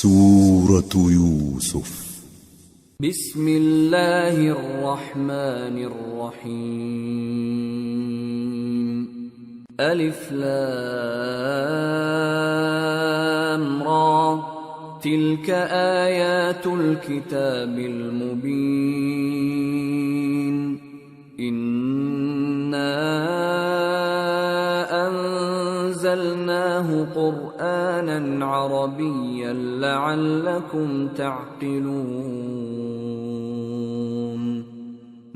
سورة يوسف بسم اللہ الرحمن الرحیم الف لام را تلك آیات الكتاب المبین أنزلناه قرآنا عربيا لعلكم تعقلون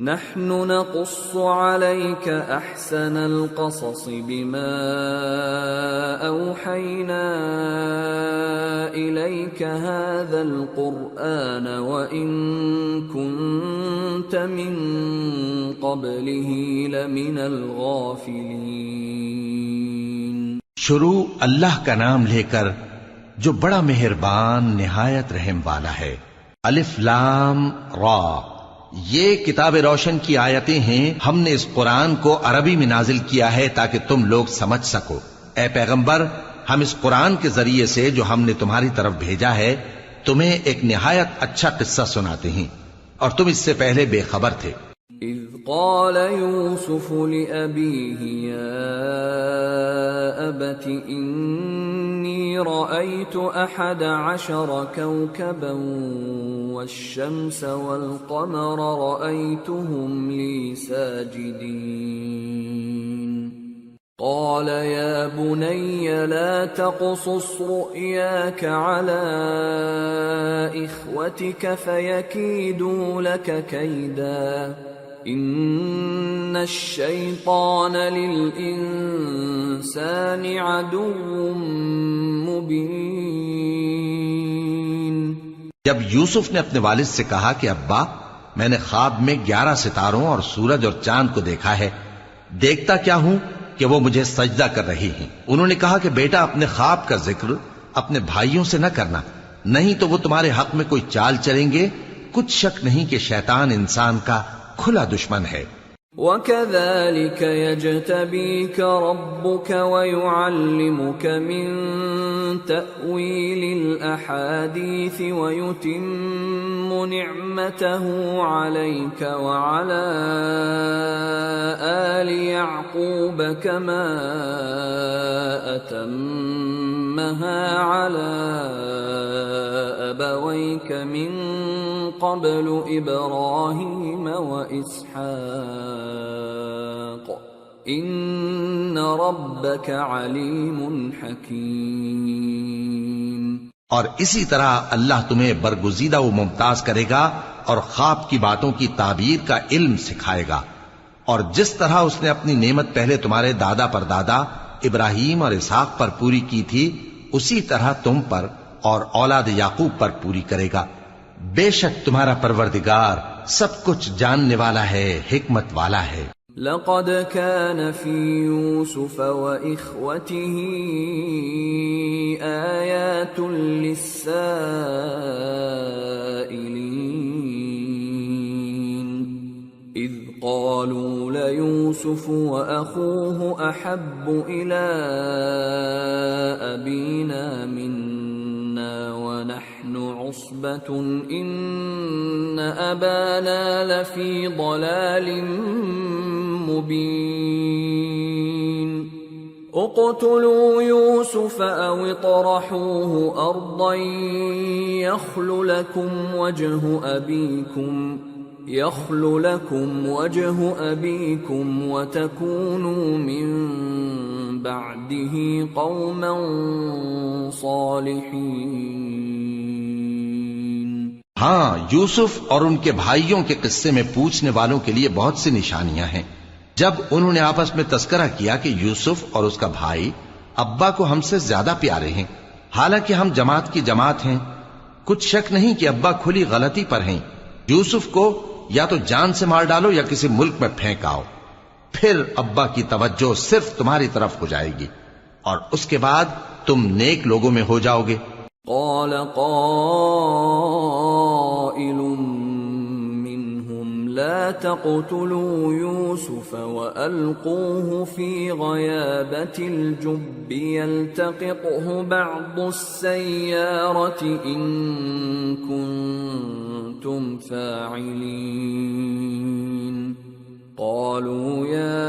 نحن نقص عليك أحسن القصص بما أوحينا إليك هذا القرآن وإن كنت من قبله لمن الغافلين۔ شروع اللہ کا نام لے کر جو بڑا مہربان نہایت رحم والا ہے۔ الف لام را، یہ کتاب روشن کی آیتیں ہیں۔ ہم نے اس قرآن کو عربی میں نازل کیا ہے تاکہ تم لوگ سمجھ سکو۔ اے پیغمبر، ہم اس قرآن کے ذریعے سے جو ہم نے تمہاری طرف بھیجا ہے تمہیں ایک نہایت اچھا قصہ سناتے ہیں، اور تم اس سے پہلے بے خبر تھے۔ اذ قال يوسف لأبيه يا أبت إني رأيت 11 كوكبا والشمس والقمر رأيتهم لي ساجدين قال يا بني لا تقصص رؤياك على إخوتك فيكيدوا لك كيدا إن الشيطان للإنسان عدو مبين۔ جب یوسف نے اپنے والد سے کہا کہ ابا، میں نے خواب میں 11 ستاروں اور سورج اور چاند کو دیکھا ہے، دیکھتا کیا ہوں کہ وہ مجھے سجدہ کر رہی ہیں۔ انہوں نے کہا کہ بیٹا، اپنے خواب کا ذکر اپنے بھائیوں سے نہ کرنا، نہیں تو وہ تمہارے حق میں کوئی چال چلیں گے۔ کچھ شک نہیں کہ شیطان انسان کا کھلا دشمن ہے۔ وَكَذَلِكَ يَجْتَبِيكَ رَبُّكَ وَيُعَلِّمُكَ مِن تَأْوِيلِ الْأَحَادِيثِ وَيُتِمُّ نِعْمَتَهُ عَلَيْكَ وَعَلَى آلِ يَعْقُوبَ كَمَا أَتَمَّهَا عَلَى أَبَوَيْكَ مِن قبل ابراہیم واسحاق ان ربک علیم حکیم۔ اور اسی طرح اللہ تمہیں برگزیدہ و ممتاز کرے گا اور خواب کی باتوں کی تعبیر کا علم سکھائے گا، اور جس طرح اس نے اپنی نعمت پہلے تمہارے دادا پر دادا ابراہیم اور اسحاق پر پوری کی تھی، اسی طرح تم پر اور اولاد یعقوب پر پوری کرے گا۔ بے شک تمہارا پروردگار سب کچھ جاننے والا ہے، حکمت والا ہے۔ لقد كان في يوسف وإخوته آيات للسائلين إذ قالوا ليوسف وأخوه أحب إلى أبينا منا ونحن عصبة إن أبانا لفي ضلال مبين اقتلوا يوسف أو اطرحوه أرضا يخل لكم وجه أبيكم وتكونوا من بعده قوما صالحين۔ ہاں، یوسف اور ان کے بھائیوں کے قصے میں پوچھنے والوں کے لیے بہت سی نشانیاں ہیں۔ جب انہوں نے آپس میں تذکرہ کیا کہ یوسف اور اس کا بھائی ابا کو ہم سے زیادہ پیارے ہیں، حالانکہ ہم جماعت کی جماعت ہیں، کچھ شک نہیں کہ ابا کھلی غلطی پر ہیں۔ یوسف کو یا تو جان سے مار ڈالو یا کسی ملک میں پھینک آؤ، پھر ابا کی توجہ صرف تمہاری طرف ہو جائے گی، اور اس کے بعد تم نیک لوگوں میں ہو جاؤ گے۔ قال قائل منهم لا تقتلوا يوسف وألقوه في غيابة الجب يلتقطه بعض السيارة إن كنتم فاعلين قالوا يا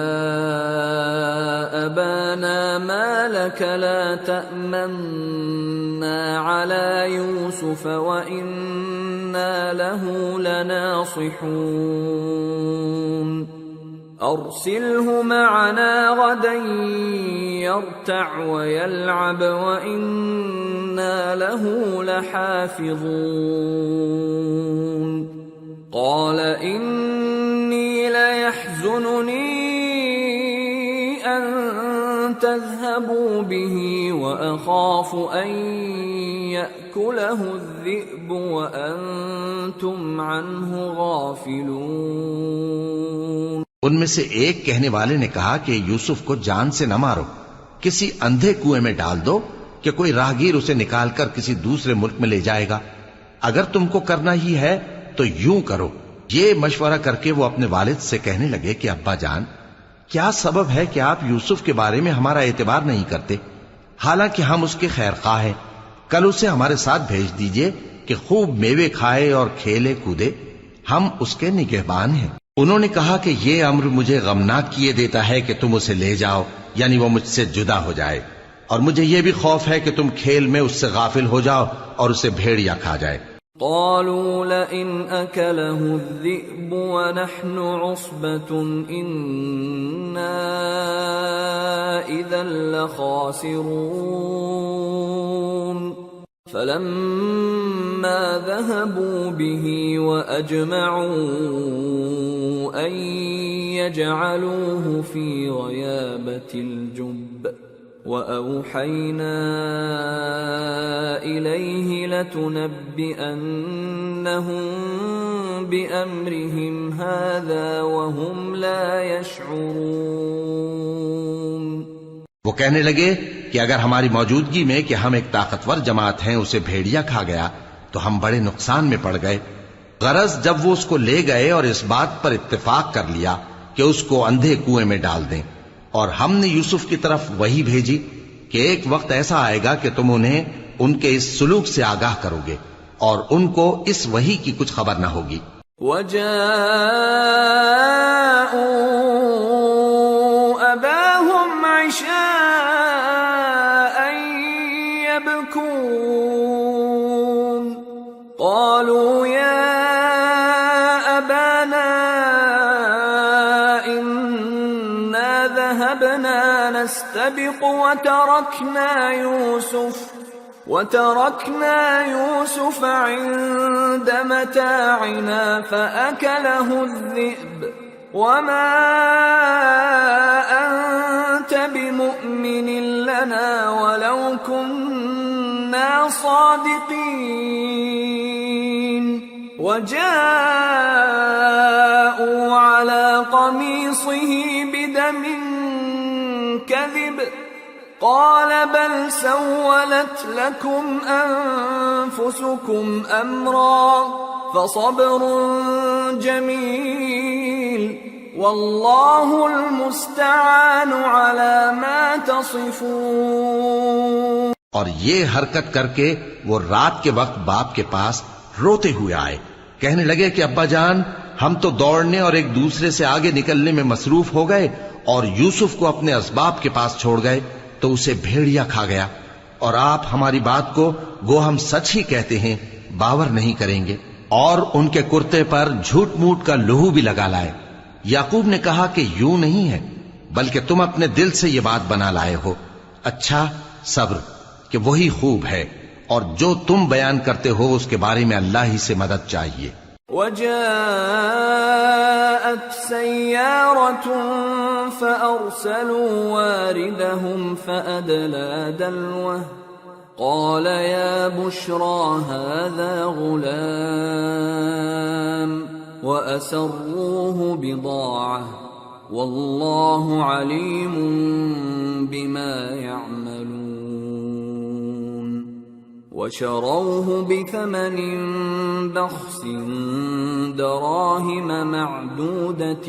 أبانا ما لك لا تأمنا على يوسف وإنا له لناصحون أرسله معنا غدا يرتع ويلعب وإنا له لحافظون قال إني ليحزنني أن تذهبوا به وأخاف أن يأكله الذئب وأنتم عنه غافلون. ان میں سے ایک کہنے والے نے کہا کہ یوسف کو جان سے نہ مارو، کسی اندھے کنویں میں ڈال دو کہ کوئی راہگیر اسے نکال کر کسی دوسرے ملک میں لے جائے گا. اگر تم کو کرنا ہی ہے تو یوں کرو. یہ مشورہ کر کے وہ اپنے والد سے کہنے لگے کہ ابا جان، کیا سبب ہے کہ آپ یوسف کے بارے میں ہمارا اعتبار نہیں کرتے؟ حالانکہ ہم اس کے خیر خواہ ہیں. کل اسے ہمارے ساتھ بھیج دیجئے کہ خوب میوے کھائے اور کھیلے کودے، ہم اس کے نگہبان ہیں. انہوں نے کہا کہ یہ امر مجھے غمناک کیے دیتا ہے کہ تم اسے لے جاؤ، یعنی وہ مجھ سے جدا ہو جائے، اور مجھے یہ بھی خوف ہے کہ تم کھیل میں اس سے غافل ہو جاؤ اور اسے بھیڑیا کھا جائے. قالوا لئن أكله الذئب ونحن عصبة إنا إذا لخاسرون فلما ذهبوا به وأجمعوا أن يجعلوه في غيابة الجب وأوحينا إليه لتنبئنهم بأمرهم هذا وهم لا يشعرون. وہ کہنے لگے کہ اگر ہماری موجودگی میں کہ ہم ایک طاقتور جماعت ہیں اسے بھیڑیا کھا گیا تو ہم بڑے نقصان میں پڑ گئے. غرض جب وہ اس کو لے گئے اور اس بات پر اتفاق کر لیا کہ اس کو اندھے کنویں میں ڈال دیں، اور ہم نے یوسف کی طرف وحی بھیجی کہ ایک وقت ایسا آئے گا کہ تم انہیں ان کے اس سلوک سے آگاہ کرو گے اور ان کو اس وحی کی کچھ خبر نہ ہوگی. وَجَاءُوا أَبَاهُمْ عِشَاءً يَبْكُونَ قَالُوا يَا أَبَانَا ذهبنا نستبق وتركنا يوسف عند متاعنا فأكله الذئب وما أنت بمؤمن لنا ولو كنا صادقين. وجاءوا على قميصه بدم كذب قال بل سولت لكم أنفسكم أمرا فصبر جميل والله المستعان على ما تصفون. اور یہ حرکت کر کے وہ رات کے وقت باپ کے پاس روتے ہوئے آئے. کہنے لگے کہ ابا جان، ہم تو دوڑنے اور ایک دوسرے سے آگے نکلنے میں مصروف ہو گئے اور یوسف کو اپنے اسباب کے پاس چھوڑ گئے تو اسے بھیڑیا کھا گیا، اور آپ ہماری بات کو گو ہم سچ ہی کہتے ہیں باور نہیں کریں گے. اور ان کے کرتے پر جھوٹ موٹ کا لہو بھی لگا لائے. یعقوب نے کہا کہ یوں نہیں ہے، بلکہ تم اپنے دل سے یہ بات بنا لائے ہو. اچھا صبر، کہ وہی خوب ہے، اور جو تم بیان کرتے ہو اس کے بارے میں اللہ ہی سے مدد چاہیے. وجاءت سيارة فأرسلوا واردهم فأدلى دلوه قال يا بشرى هذا غلام وأسروه بضاعة والله عليم بما يعملون. وشروه بثمن بخس دراهم معدودة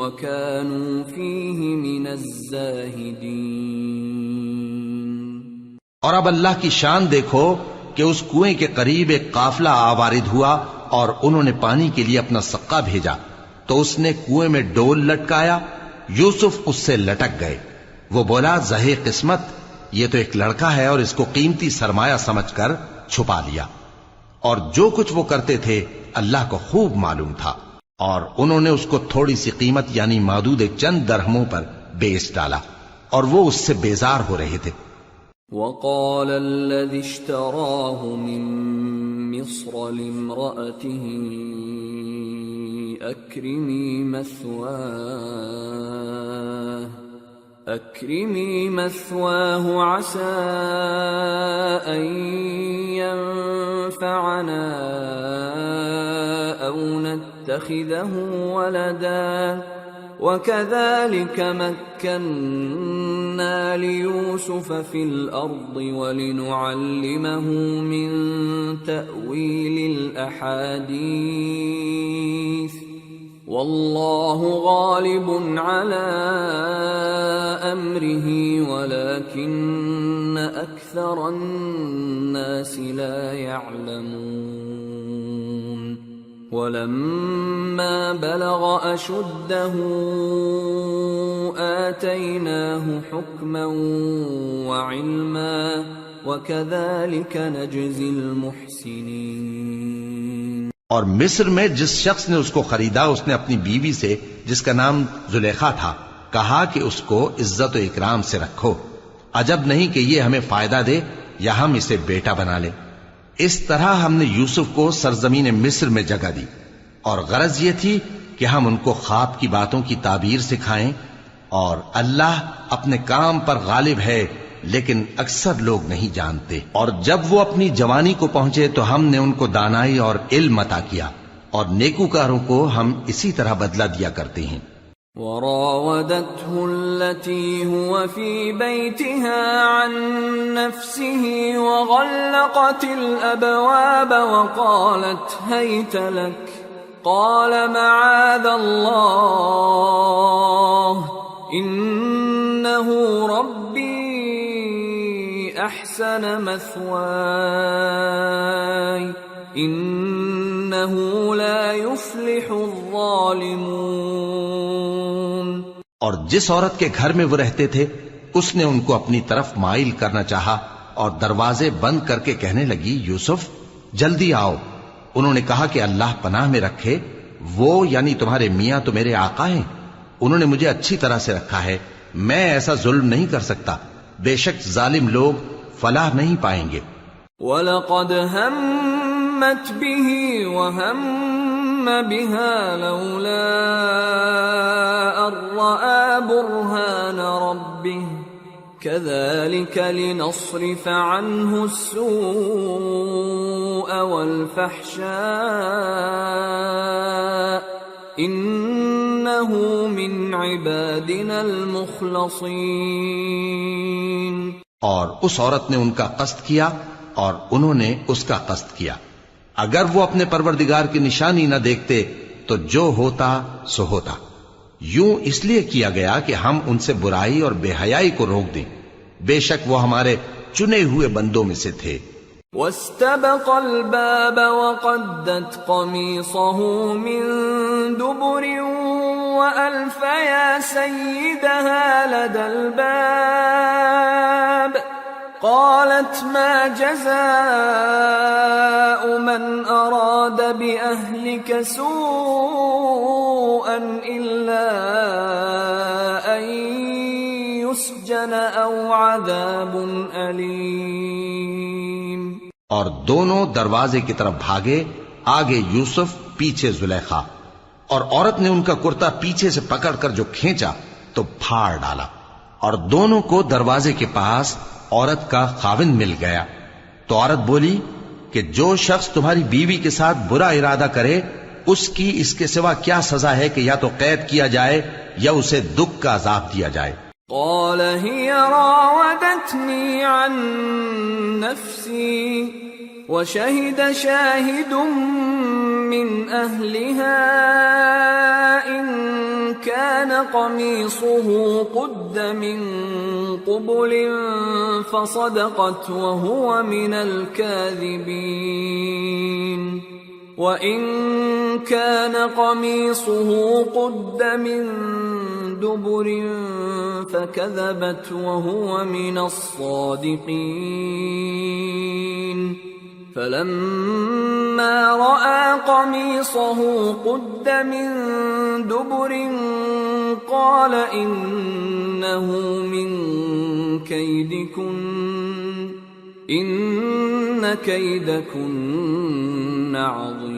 وكانوا فيه من الزاهدين۔ اور اب اللہ کی شان دیکھو کہ اس کنویں کے قریب ایک قافلہ آوارد ہوا اور انہوں نے پانی کے لیے اپنا سقا بھیجا تو اس نے کنویں میں ڈول لٹکایا، یوسف اس سے لٹک گئے۔ وہ بولا زہے قسمت، یہ تو ایک لڑکا ہے اور اس کو قیمتی سرمایہ سمجھ کر چھپا لیا۔ اور جو کچھ وہ کرتے تھے اللہ کو خوب معلوم تھا، اور انہوں نے اس کو تھوڑی سی قیمت یعنی معدود چند درہموں پر بیچ ڈالا، اور وہ اس سے بیزار ہو رہے تھے۔ وقال الذي اشتراه من مصر لامرأته أكرمي مثواه عسى أن ينفعنا أو نتخذه ولدا وكذلك مكنا ليوسف في الأرض ولنعلمه من تأويل الأحاديث والله غالب على أمره ولكن أكثر الناس لا يعلمون۔ ولما بلغ أشده آتيناه حكما وعلما وكذلك نجزي المحسنين۔ اور مصر میں جس شخص نے اس کو خریدا اس نے اپنی بیوی سے جس کا نام زلیخا تھا کہا کہ اس کو عزت و اکرام سے رکھو، عجب نہیں کہ یہ ہمیں فائدہ دے یا ہم اسے بیٹا بنا لیں۔ اس طرح ہم نے یوسف کو سرزمین مصر میں جگہ دی، اور غرض یہ تھی کہ ہم ان کو خواب کی باتوں کی تعبیر سکھائیں، اور اللہ اپنے کام پر غالب ہے لیکن اکثر لوگ نہیں جانتے۔ اور جب وہ اپنی جوانی کو پہنچے تو ہم نے ان کو دانائی اور علم عطا کیا، اور نیکوکاروں کو ہم اسی طرح بدلہ دیا کرتے ہیں۔ وراودته التي هو في بيتها عن نفسه وغلقت الأبواب وقالت هيت لك قال معاذ الله إنه ربي أحسن مثواي إنه لا يفلح الظالمون۔ اور جس عورت کے گھر میں وہ رہتے تھے اس نے ان کو اپنی طرف مائل کرنا چاہا اور دروازے بند کر کے کہنے لگی یوسف جلدی آؤ۔ انہوں نے کہا کہ اللہ پناہ میں رکھے، وہ یعنی تمہارے میاں تو میرے آقا ہیں، انہوں نے مجھے اچھی طرح سے رکھا ہے، میں ایسا ظلم نہیں کر سکتا، بے شک ظالم لوگ فلاح نہیں پائیں گے۔ وَلَقَدْ هَمَّتْ بِهِ وَهَمَّ بِهَا لَوْلَا أَن رَّأَىٰ بُرْهَانَ رَبِّهِ كَذَٰلِكَ لِنَصْرِفَ عَنْهُ السُّوءَ وَالْفَحْشَاءَ إِنَّهُ مِنْ عِبَادِنَا الْمُخْلَصِينَ۔ اور اس عورت نے ان کا قصد کیا اور انہوں نے اس کا قصد کیا، اگر وہ اپنے پروردگار کی نشانی نہ دیکھتے تو جو ہوتا سو ہوتا۔ یوں اس لیے کیا گیا کہ ہم ان سے برائی اور بے حیائی کو روک دیں، بے شک وہ ہمارے چنے ہوئے بندوں میں سے تھے۔ واستبق الباب وقدت قميصه من دبر وألف يا سيدها لدى الباب قالت ما جزاء من أراد بأهلك سوءا إلا أن يسجن أو عذاب أليم۔ اور دونوں دروازے کی طرف بھاگے، آگے یوسف پیچھے زلیخا، اور عورت نے ان کا کرتا پیچھے سے پکڑ کر جو کھینچا تو پھاڑ ڈالا، اور دونوں کو دروازے کے پاس عورت کا خاوند مل گیا۔ تو عورت بولی کہ جو شخص تمہاری بیوی کے ساتھ برا ارادہ کرے اس کی اس کے سوا کیا سزا ہے کہ یا تو قید کیا جائے یا اسے دکھ کا عذاب دیا جائے۔ قال هي راودتني عن نفسي وشهد شاهد من أهلها إن كان قميصه قد من قبل فصدقت وهو من الكاذبين وإن كان قميصه قد من دبر فكذبت وهو من الصادقين فلما رأى قميصه قد من دبر قال إنه من كيدكن إن كيدكن عظيم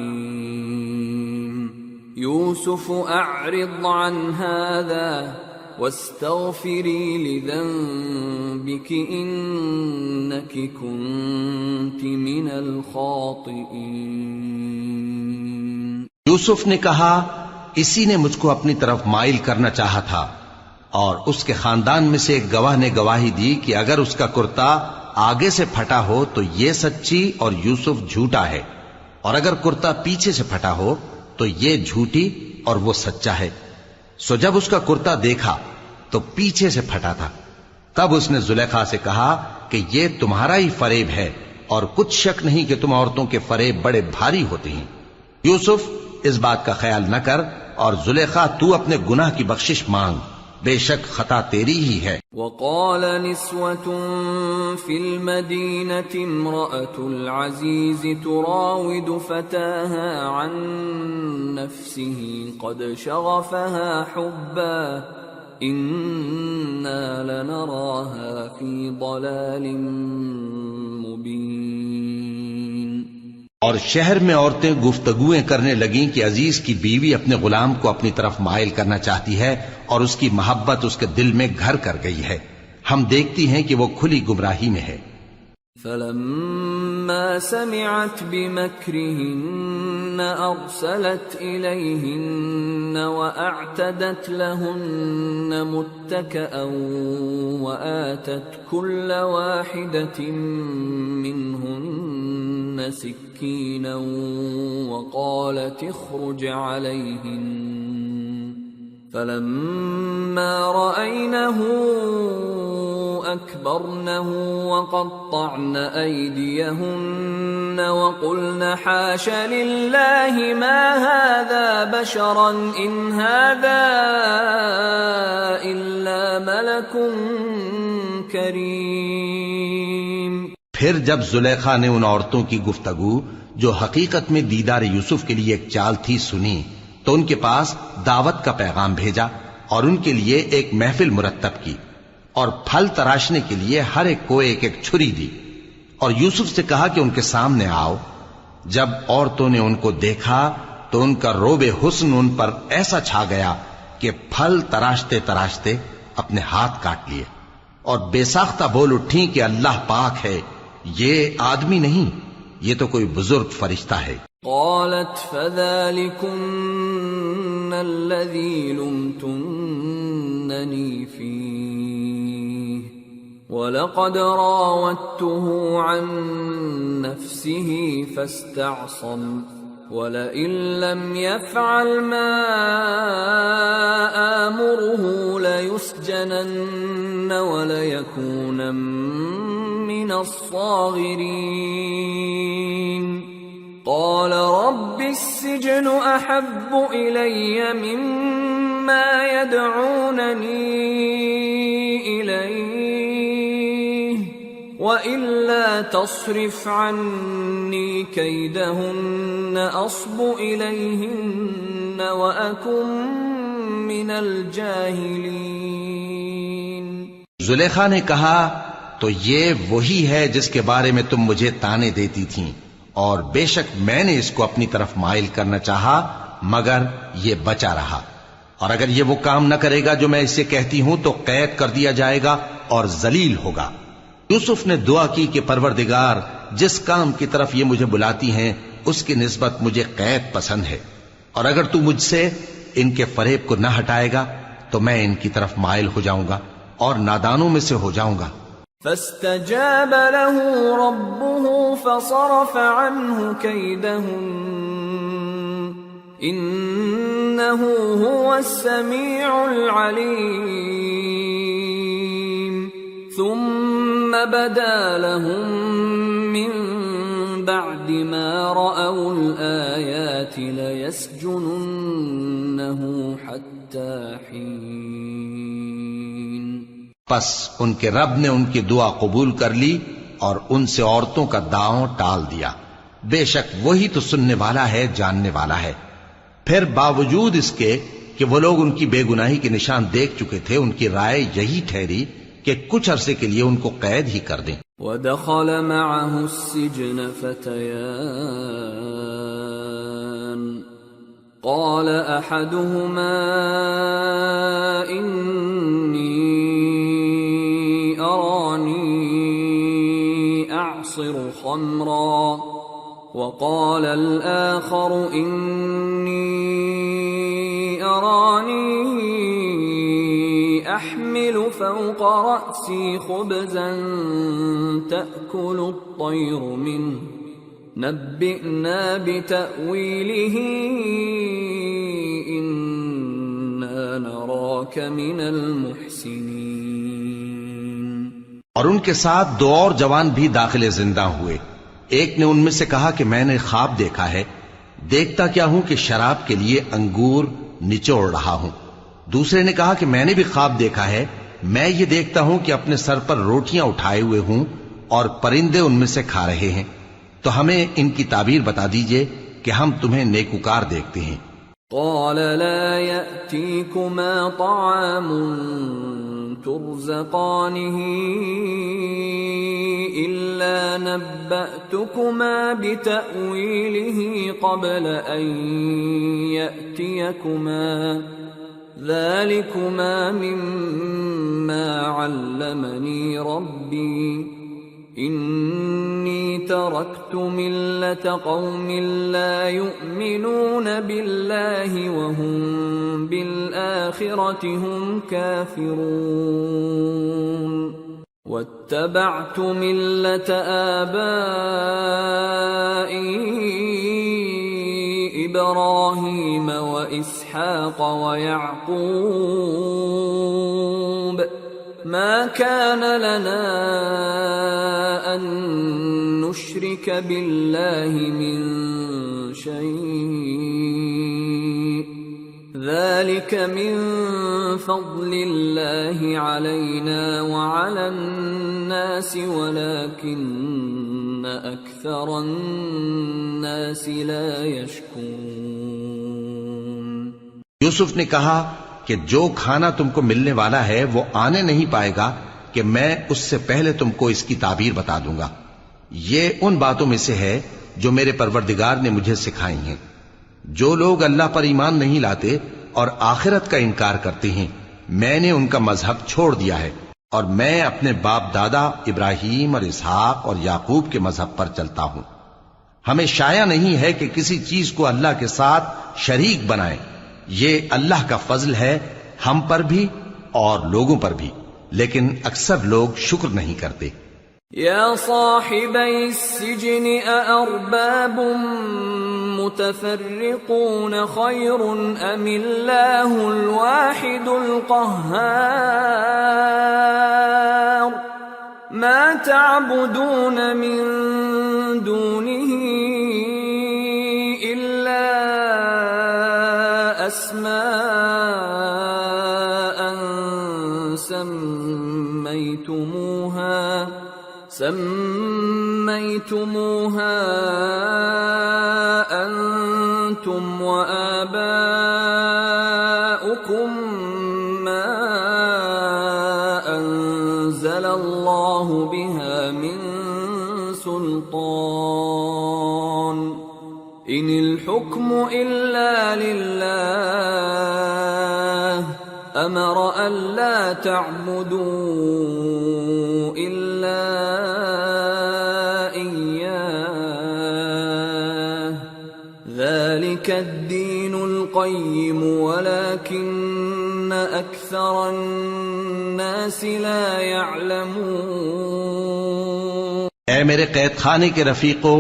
يوسف أعرض عن هذا واستغفري لذنبك إنك كنت من الخاطئين. یوسف نے کہا اسی نے مجھ کو اپنی طرف مائل کرنا چاہا تھا، اور اس کے خاندان میں سے ایک گواہ نے گواہی دی کہ اگر اس کا کرتا آگے سے پھٹا ہو تو یہ سچی اور یوسف جھوٹا ہے، اور اگر کرتا پیچھے سے پھٹا ہو تو یہ جھوٹی اور وہ سچا ہے. سو جب اس کا کرتا دیکھا تو پیچھے سے پھٹا تھا. تب اس نے زلیخا سے کہا کہ یہ تمہارا ہی فریب ہے، اور کچھ شک نہیں کہ تم عورتوں کے فریب بڑے بھاری ہوتے ہیں. یوسف اس بات کا خیال نہ کر، اور زلیخا تو اپنے گناہ کی بخشش مانگ، بے شک خطا تیری ہی ہے. وقال نسوة في المدينة امرأة العزيز تراود فتاها عن نفسه قد شغفها حبا إنا لنراها في ضلال مبين. اور شہر میں عورتیں گفتگویں کرنے لگیں کہ عزیز کی بیوی اپنے غلام کو اپنی طرف مائل کرنا چاہتی ہے اور اس کی محبت اس کے دل میں گھر کر گئی ہے. ہم دیکھتی ہیں کہ وہ کھلی گمراہی میں ہے. فلما سمعت بمكرهن أرسلت إليهن وأعتدت لهن متكئا وآتت كل واحدة منهن سكينا وقالت اخرج عليهن فلما رأينه أكبرنه وقطعن أيديهن وقلن حاش لله ما هذا بشرا إن هذا إلا ملك كريم. پھر جب زلیخا نے ان عورتوں کی گفتگو جو حقیقت میں دیدار یوسف کے لیے ایک چال تھی سنی تو ان کے پاس دعوت کا پیغام بھیجا اور ان کے لیے ایک محفل مرتب کی اور پھل تراشنے کے لیے ہر ایک کو ایک ایک چھری دی اور یوسف سے کہا کہ ان کے سامنے آؤ. جب عورتوں نے ان کو دیکھا تو ان کا روب حسن ان پر ایسا چھا گیا کہ پھل تراشتے تراشتے اپنے ہاتھ کاٹ لیے اور بے ساختہ بول اٹھیں کہ اللہ پاک ہے، یہ آدمی نہیں، یہ تو کوئی بزرگ فرشتہ ہے. قالت فذلكن الذي لمتنني فيه ولقد راودته عن نفسه فاستعصم ولئن لم يفعل ما آمره ليسجنن وليكون من الصاغرين. قال رب السجن أحب إلي مما يدعونني إليه وإلا تصرف عني كيدهن أصب إليهن وأكن من الجاهلين. زلیخا نے کہا تو یہ وہی ہے جس کے بارے میں تم مجھے تانے دیتی تھیں، اور بے شک میں نے اس کو اپنی طرف مائل کرنا چاہا مگر یہ بچا رہا، اور اگر یہ وہ کام نہ کرے گا جو میں اسے کہتی ہوں تو قید کر دیا جائے گا اور ذلیل ہوگا. یوسف نے دعا کی کہ پروردگار جس کام کی طرف یہ مجھے بلاتی ہیں اس کی نسبت مجھے قید پسند ہے، اور اگر تو مجھ سے ان کے فریب کو نہ ہٹائے گا تو میں ان کی طرف مائل ہو جاؤں گا اور نادانوں میں سے ہو جاؤں گا۔ فاستجاب له ربه فصرف عنه كيدهن إنه هو السميع العليم ثم بدا لهم من بعد ما رأوا الآيات ليسجننه حتى حين۔ پس ان کے رب نے ان کی دعا قبول کر لی اور ان سے عورتوں کا داؤں ٹال دیا، بے شک وہی تو سننے والا ہے، جاننے والا ہے۔ پھر باوجود اس کے کہ وہ لوگ ان کی بے گناہی کے نشان دیکھ چکے تھے، ان کی رائے یہی ٹھہری کہ کچھ عرصے کے لیے ان کو قید ہی کر دیں۔ وَدَخَلَ مَعَهُ السِّجْنَ فَتَيَانِ قَالَ أَحَدُهُمَا إِنِّي أَرَانِي أَعْصِرُ خَمْرًا وَقَالَ الْآخَرُ إِنِّي أَرَانِي أحمل فوق رأسي خبزا تأكل الطير منه نبئنا بتأويله إنا نراك من المحسنين۔ اور ان کے ساتھ دو اور جوان بھی داخل زندہ ہوئے۔ ایک نے ان میں سے کہا کہ میں نے خواب دیکھا ہے، دیکھتا کیا ہوں کہ شراب کے لیے انگور نچوڑ رہا ہوں۔ دوسرے نے کہا کہ میں نے بھی خواب دیکھا ہے، میں یہ دیکھتا ہوں کہ اپنے سر پر روٹیاں اٹھائے ہوئے ہوں اور پرندے ان میں سے کھا رہے ہیں، تو ہمیں ان کی تعبیر بتا دیجئے کہ ہم تمہیں نیکوکار دیکھتے ہیں۔ قال لا يأتيكما طعام ترزقانه إلا نبأتكما بتأويله قبل أن يأتيكما ذلكما مما علمني ربي إني تركت ملة قوم لا يؤمنون بالله وهم بالآخرة هم كافرون واتبعت ملة آبائي إبراهيم وإسحاق ويعقوب ما كان لنا أن نشرك بالله من شيء ذلك من فضل الله علينا وعلى الناس ولكن أكثر الناس لا يشكرون۔ یوسف نے کہا کہ جو کھانا تم کو ملنے والا ہے وہ آنے نہیں پائے گا کہ میں اس سے پہلے تم کو اس کی تعبیر بتا دوں گا۔ یہ ان باتوں میں سے ہے جو میرے پروردگار نے مجھے سکھائی ہیں۔ جو لوگ اللہ پر ایمان نہیں لاتے اور آخرت کا انکار کرتے ہیں، میں نے ان کا مذہب چھوڑ دیا ہے اور میں اپنے باپ دادا ابراہیم اور اسحاق اور یعقوب کے مذہب پر چلتا ہوں۔ ہمیں شایع نہیں ہے کہ کسی چیز کو اللہ کے ساتھ شریک بنائیں، یہ اللہ کا فضل ہے ہم پر بھی اور لوگوں پر بھی، لیکن اکثر لوگ شکر نہیں کرتے۔ یا صاحبی السجن اارباب متفرقون خیر ام اللہ الواحد القہار ما تعبدون من دونه الا اسماء سميتموها أنتم وآباؤكم ما أنزل الله بها من سلطان إن الحكم إلا لله أمر ألا تعبدوا إلا ذلك الدين القيم ولكن أكثر الناس لا يعلمون. اے میرے قید خانے کے رفیقو،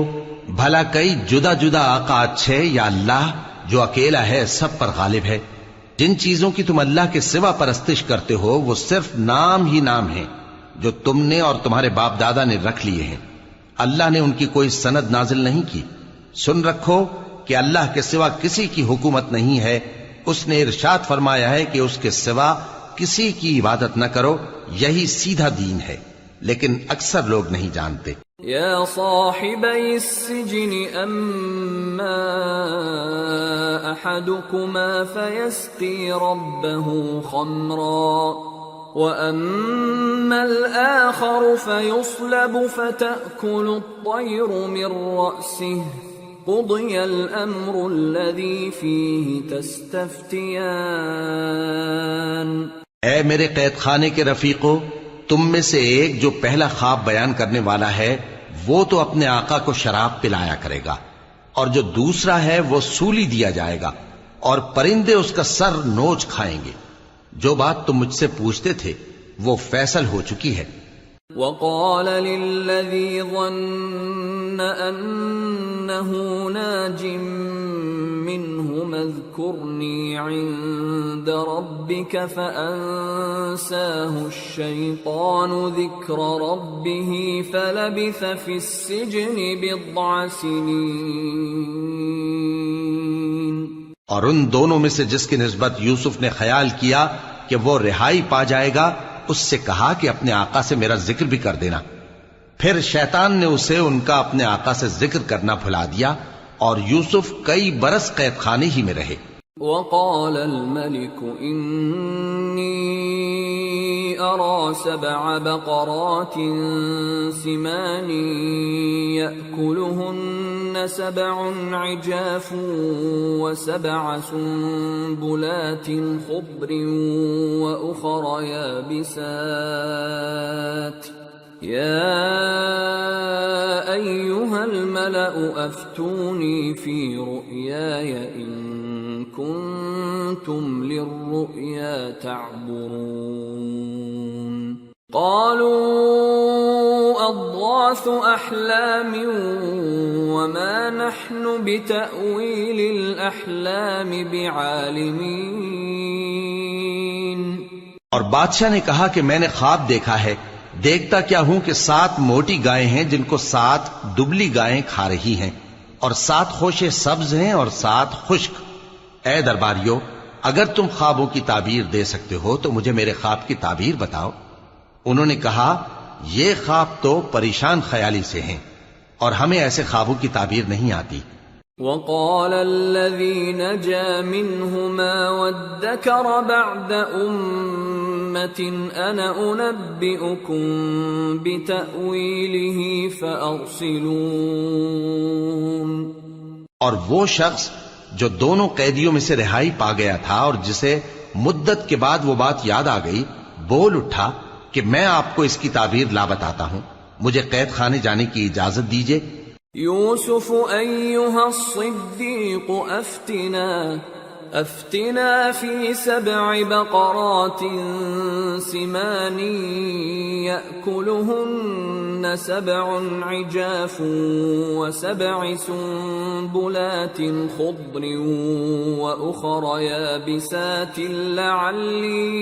بھلا کئی جدا جدا آقا اچھے یا اللہ جو اکیلا ہے سب پر غالب ہے؟ جن چیزوں کی تم اللہ کے سوا پرستش کرتے ہو وہ صرف نام ہی نام ہیں جو تم نے اور تمہارے باپ دادا نے رکھ لیے ہیں. اللہ نے ان کی کوئی سند نازل نہیں کی. سن رکھو کہ اللہ کے سوا کسی کی حکومت نہیں ہے. اس نے ارشاد فرمایا ہے کہ اس کے سوا کسی کی عبادت نہ کرو، یہی سیدھا دین ہے، لیکن اکثر لوگ نہیں جانتے. يا صاحبي السجن أما أحدكما فيسقي ربه خمرا وأما الآخر فيصلب فتأكل الطير من رأسه قضي الأمر الذي فيه تستفتيان. اے میرے قید خانے کے رفیقو، تم میں سے ایک جو پہلا خواب بیان کرنے والا ہے وہ تو اپنے آقا کو شراب پلایا کرے گا، اور جو دوسرا ہے وہ سولی دیا جائے گا، اور پرندے اس کا سر نوچ کھائیں گے. جو بات تم مجھ سے پوچھتے تھے وہ فیصل ہو چکی ہے. وقال للذي ظن أنه ناج منهما اذكرني عند ربك فأنساه الشيطان ذكر ربه فلبث في السجن بضع سنين. اور ان دونوں میں سے جس کی نسبت یوسف نے خیال کیا کہ وہ رہائی پا جائے گا، اس سے کہا کہ اپنے آقا سے میرا ذکر بھی کر دینا. پھر شیطان نے اسے ان کا اپنے آقا سے ذکر کرنا بھلا دیا، اور یوسف کئی برس قید خانے ہی میں رہے. وقال الملك إني أرى 7 بقرات سمان يأكلهن 7 عجاف و7 سنبلات خضر وأخر يابسات يا أيها الملأ أفتوني في رؤياي إن كنتم للرؤيا تعبرون. قالوا أضغاث أحلام وما نحن بتأويل الأحلام بعالمين. اور بادشاہ نے کہا کہ میں نے خواب دیکھا ہے، دیکھتا کیا ہوں کہ 7 موٹی گائیں ہیں جن کو 7 دبلی گائیں کھا رہی ہیں، اور 7 خوشے سبز ہیں اور 7 خشک. اے درباریو، اگر تم خوابوں کی تعبیر دے سکتے ہو تو مجھے میرے خواب کی تعبیر بتاؤ. انہوں نے کہا یہ خواب تو پریشان خیالی سے ہیں اور ہمیں ایسے خوابوں کی تعبیر نہیں آتی. وقال الذي نجا منهما وادكر بعد أمة أنا أنبئكم بتأويله فأرسلون. اور وہ شخص جو دونوں قیدیوں میں سے رہائی پا گیا تھا اور جسے مدت کے بعد وہ بات یاد آ گئی، بول اٹھا کہ میں آپ کو اس کی تعبیر لا بتاتا ہوں، مجھے قید خانے جانے کی اجازت دیجیے. يوسف أيها الصديق أفتنا في 7 بقرات سمان يأكلهن 7 عجاف و7 سنبلات خضر وأخر يابسات لعلي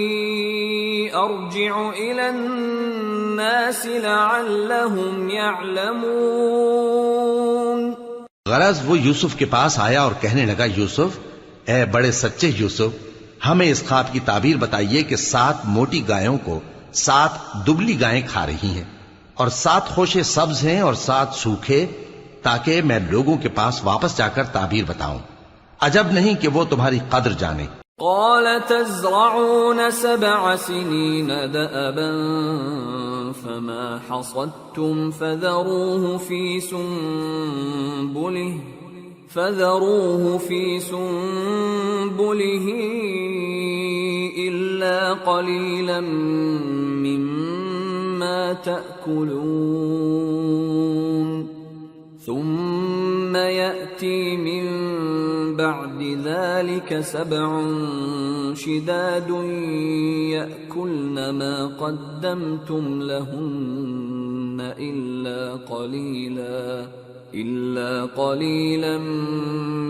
أرجع إلى الناس لعلهم يعلمون. غرض وہ یوسف کے پاس آیا اور کہنے لگا، یوسف، اے بڑے سچے یوسف، ہمیں اس خواب کی تعبیر بتائیے کہ 7 موٹی گایوں کو 7 دبلی گائیں کھا رہی ہیں، اور 7 خوشے سبز ہیں اور 7 سوکھے، تاکہ میں لوگوں کے پاس واپس جا کر تعبیر بتاؤں. عجب نہیں کہ وہ تمہاری قدر جانے. قال تزرعون 7 سنين دأبا فما حصدتم فذروه في سنبله إلا قليلا مما تأكلون ثم يأتي من بعد ذلك 7 شداد يأكلن ما قدمتم لهن إلا قليلا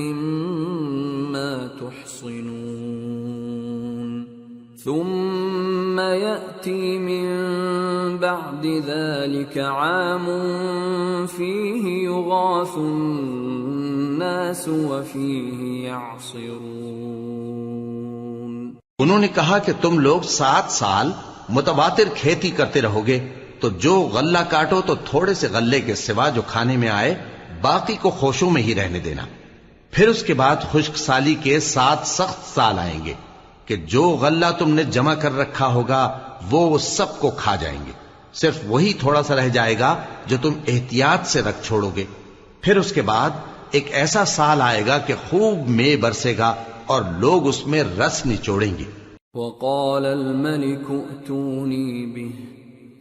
مما تحصنون ثم يأتي من بعد ذلك عام فيه يغاث الناس وفيه يعصرون۔ انہوں نے کہا کہ تم لوگ 7 سال متواتر کھیتی کرتے رہو گے، تو جو غلہ کاٹو تو تھوڑے سے غلے کے سوا جو کھانے میں آئے باقی کو خوشوں میں ہی رہنے دینا۔ پھر اس کے بعد خشک سالی کے 7 سخت سال آئیں گے کہ جو غلہ تم نے جمع کر رکھا ہوگا وہ سب کو کھا جائیں گے، صرف وہی تھوڑا سا رہ جائے گا جو تم احتیاط سے رکھ چھوڑو گے۔ پھر اس کے بعد ایک ایسا سال آئے گا کہ خوب مے برسے گا اور لوگ اس میں رس نچوڑیں گے۔ وقال الملك ائتوني به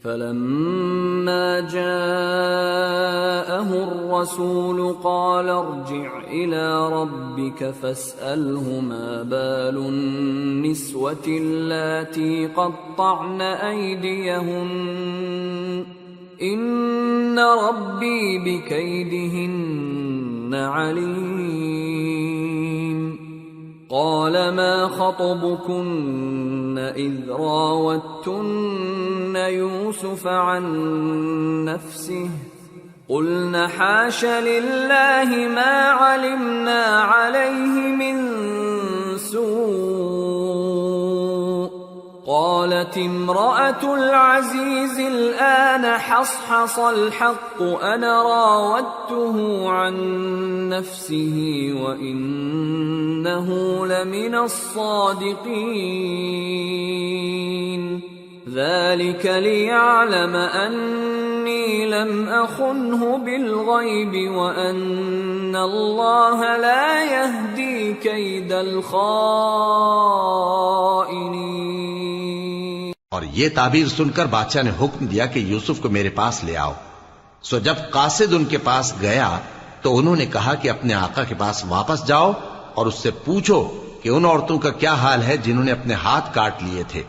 فلما جاءه الرسول قال ارجع إلى ربك فاسأله ما بال النسوة اللاتي قطعن أيديهن إن ربي بكيدهن عليم۔ قال ما خطبكن إذ راوتن يوسف عن نفسه قلن حاش لله ما علمنا عليه من سوء۔ قالت امرأة العزيز الآن حصحص الحق أنا راودته عن نفسه وإنه لمن الصادقين۔ ذلك ليعلم أني لم أخنه بالغيب وأن الله لا يهدي كيد الخائنين۔ اور یہ تعبیر سن کر بادشاہ نے حکم دیا کہ یوسف کو میرے پاس لے آؤ۔ سو جب قاصد ان کے پاس گیا تو انہوں نے کہا کہ اپنے آقا کے پاس واپس جاؤ اور اس سے پوچھو کہ ان عورتوں کا کیا حال ہے جنہوں نے اپنے ہاتھ کاٹ لیے تھے،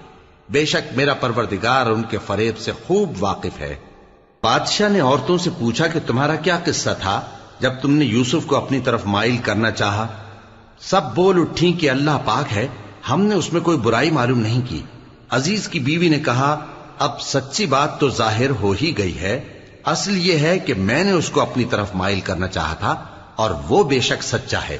بے شک میرا پروردگار ان کے فریب سے خوب واقف ہے۔ بادشاہ نے عورتوں سے پوچھا کہ تمہارا کیا قصہ تھا جب تم نے یوسف کو اپنی طرف مائل کرنا چاہا؟ سب بول اٹھیں کہ اللہ پاک ہے، ہم نے اس میں کوئی برائی معلوم نہیں کی۔ عزیز کی بیوی نے کہا اب سچی بات تو ظاہر ہو ہی گئی ہے، اصل یہ ہے کہ میں نے اس کو اپنی طرف مائل کرنا چاہا تھا اور وہ بے شک سچا ہے۔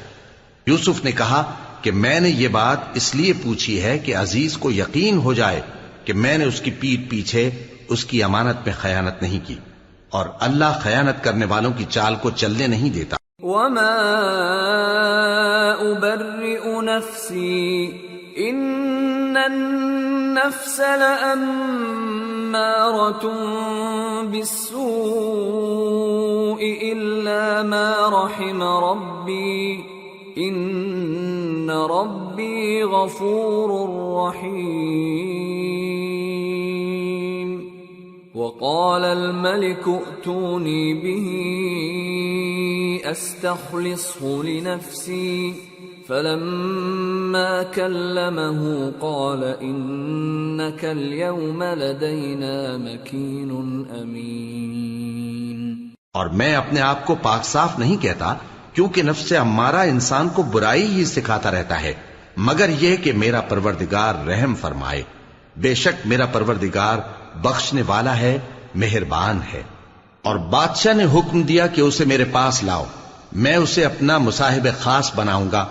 یوسف نے کہا کہ میں نے یہ بات اس لیے پوچھی ہے کہ عزیز کو یقین ہو جائے کہ میں نے اس کی پیٹھ پیچھے اس کی امانت میں خیانت نہیں کی، اور اللہ خیانت کرنے والوں کی چال کو چلنے نہیں دیتا۔ وما أبرئ نفسي إن النفس لأمارة بالسوء إلا ما رحم ربي إن ربي غفور رحيم۔ وقال الملك ائتوني به أستخلصه لنفسي فلما كلمه قال إنك اليوم لدينا مكين أمين۔ اور میں اپنے آپ کو پاک صاف نہیں کہتا، کیونکہ نفس امارہ انسان کو برائی ہی سکھاتا رہتا ہے، مگر یہ کہ میرا پروردگار رحم فرمائے، بے شک میرا پروردگار بخشنے والا ہے، مہربان ہے۔ اور بادشاہ نے حکم دیا کہ اسے میرے پاس لاؤ، میں اسے اپنا مصاحب خاص بناؤں گا۔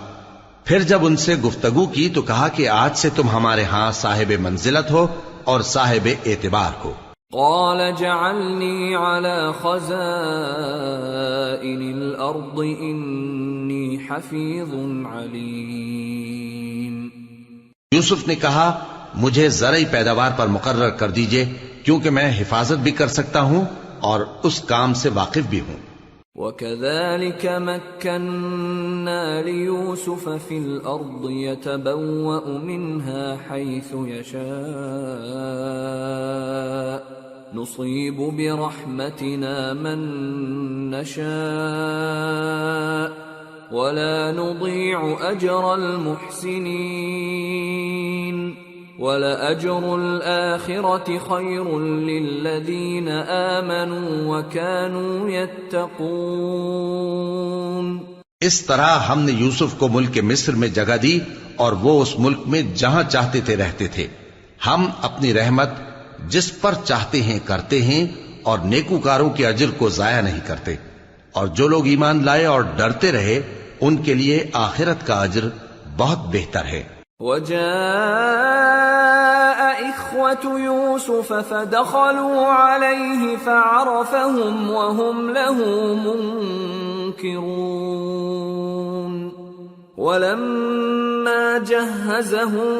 پھر جب ان سے گفتگو کی تو کہا کہ آج سے تم ہمارے ہاں صاحب منزلت ہو اور صاحب اعتبار ہو۔ قال جعلني على خزائن الأرض إني حفيظ عليم۔ یوسف نے کہا مجھے زرعی پیداوار پر مقرر کر دیجئے، کیونکہ میں حفاظت بھی کر سکتا ہوں اور اس کام سے واقف بھی ہوں۔ وَكَذَلِكَ مَكَّنَّا لِيُوسُفَ فِي الْأَرْضِ يَتَبَوَّأُ مِنْهَا حَيْثُ يَشَاءُ نصيب برحمتنا من نشاء ولا نضيع أجر المحسنين ولأجر الآخرة خير للذين آمنوا وكانوا يتقون۔ اس طرح ہم نے یوسف کو ملک مصر میں جگہ دی اور وہ اس ملک میں جہاں چاہتے تھے رہتے تھے۔ ہم اپنی رحمت جس پر چاہتے ہیں کرتے ہیں اور نیکوکاروں کے اجر کو ضائع نہیں کرتے، اور جو لوگ ایمان لائے اور ڈرتے رہے ان کے لیے آخرت کا اجر بہت بہتر ہے۔ وجاء إخوة يوسف فدخلوا عليه فعرفهم وهم له منكرون ولما جهزهم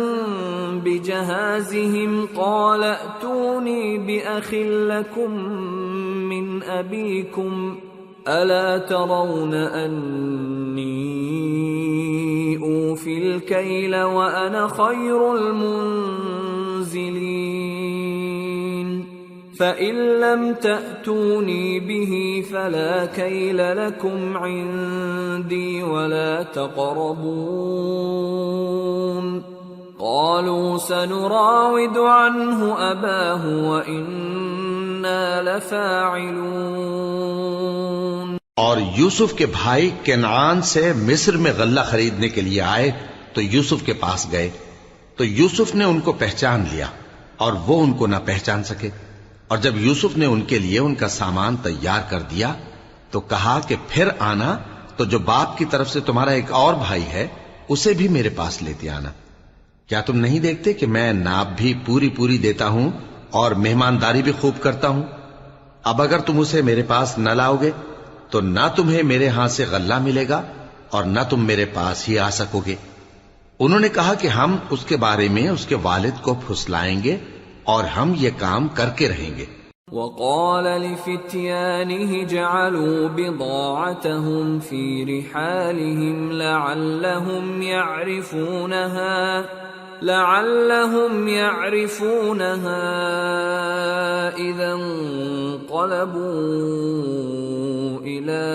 بجهازهم قال ائتوني بأخ لكم من أبيكم ألا ترون أني أوفي الكيل وأنا خير المنزلين فإن لم تأتوني به فلا كيل لكم عندي ولا تقربون قالوا سنراود عنه أباه وإنا لفاعلون۔ اور یوسف کے بھائی کنعان سے مصر میں غلہ خریدنے کے لیے آئے تو یوسف کے پاس گئے تو یوسف نے ان کو پہچان لیا اور وہ ان کو نہ پہچان سکے، اور جب یوسف نے ان کے لیے ان کا سامان تیار کر دیا تو کہا کہ پھر آنا تو جو باپ کی طرف سے تمہارا ایک اور بھائی ہے اسے بھی میرے پاس لیتے آنا۔ کیا تم نہیں دیکھتے کہ میں ناب بھی پوری پوری دیتا ہوں اور مہمانداری بھی خوب کرتا ہوں؟ اب اگر تم اسے میرے پاس نہ لاؤ گے تو نہ تمہیں میرے ہاں سے غلہ ملے گا اور نہ تم میرے پاس ہی آ سکو گے۔ انہوں نے کہا کہ ہم اس کے بارے میں اس کے والد کو پھسلائیں گے اور ہم یہ کام کر کے رہیں گے۔ وقال لفتيانه جعلوا بضاعتهم في رحالهم لعلهم يعرفونها إذا انقلبوا إلى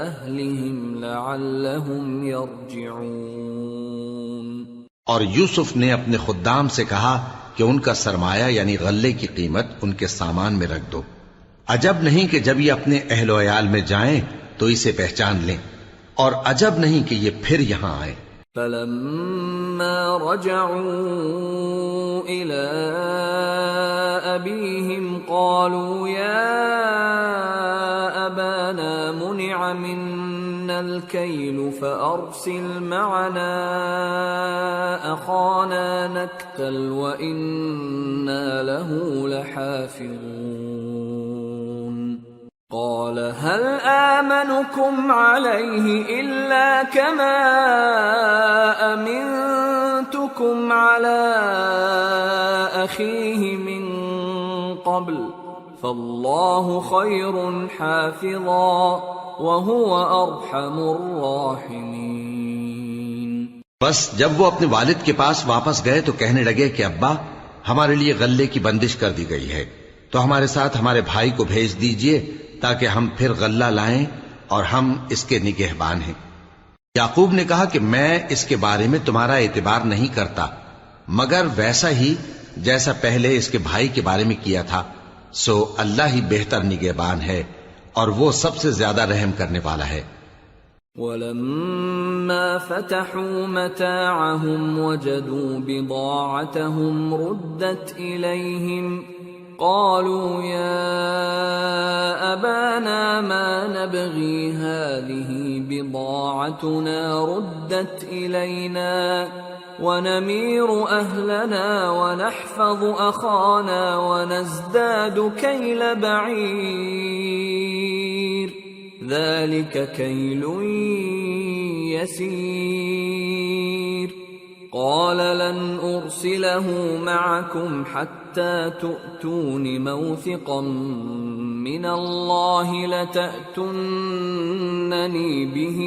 أهلهم لعلهم يرجعون۔ اور یوسف نے اپنے خدام سے کہا کہ ان کا سرمایہ یعنی غلے کی قیمت ان کے سامان میں رکھ دو، عجب نہیں کہ جب یہ اپنے اہل و عیال میں جائیں تو اسے پہچان لیں، اور عجب نہیں کہ یہ پھر یہاں آئیں۔ فلما رجعوا إلى أبيهم قالوا يا أبانا منع منا الكيل فأرسل معنا أخانا نكتل وإنا له لحافظون قال هل آمنكم عليه إلا كما أمنتكم على أخيه من قبل فالله خير حافظا وهو أرحم الراحمين۔ بس جب وہ اپنے والد کے پاس واپس گئے تو کہنے لگے کہ ابا ہمارے لیے غلے کی بندش کر دی گئی ہے تو ہمارے ساتھ ہمارے بھائی کو بھیج دیجئے تاکہ ہم پھر غلہ لائیں اور ہم اس کے نگہبان ہیں۔ یعقوب نے کہا کہ میں اس کے بارے میں تمہارا اعتبار نہیں کرتا مگر ویسا ہی جیسا پہلے اس کے بھائی کے بارے میں کیا تھا، سو اللہ ہی بہتر نگہبان ہے اور وہ سب سے زیادہ رحم کرنے والا ہے۔ وَلَمَّا فَتَحُوا مَتَاعَهُمْ وَجَدُوا بِضَاعَتَهُمْ رُدَّتْ إِلَيْهِمْ قالوا يا أبانا ما نبغي هذه بضاعتنا ردت إلينا ونمير أهلنا ونحفظ أخانا ونزداد كيل بعير ذلك كيل يسير قال لن أرسله معكم حتى تؤتون موثقا من الله لتأتونني به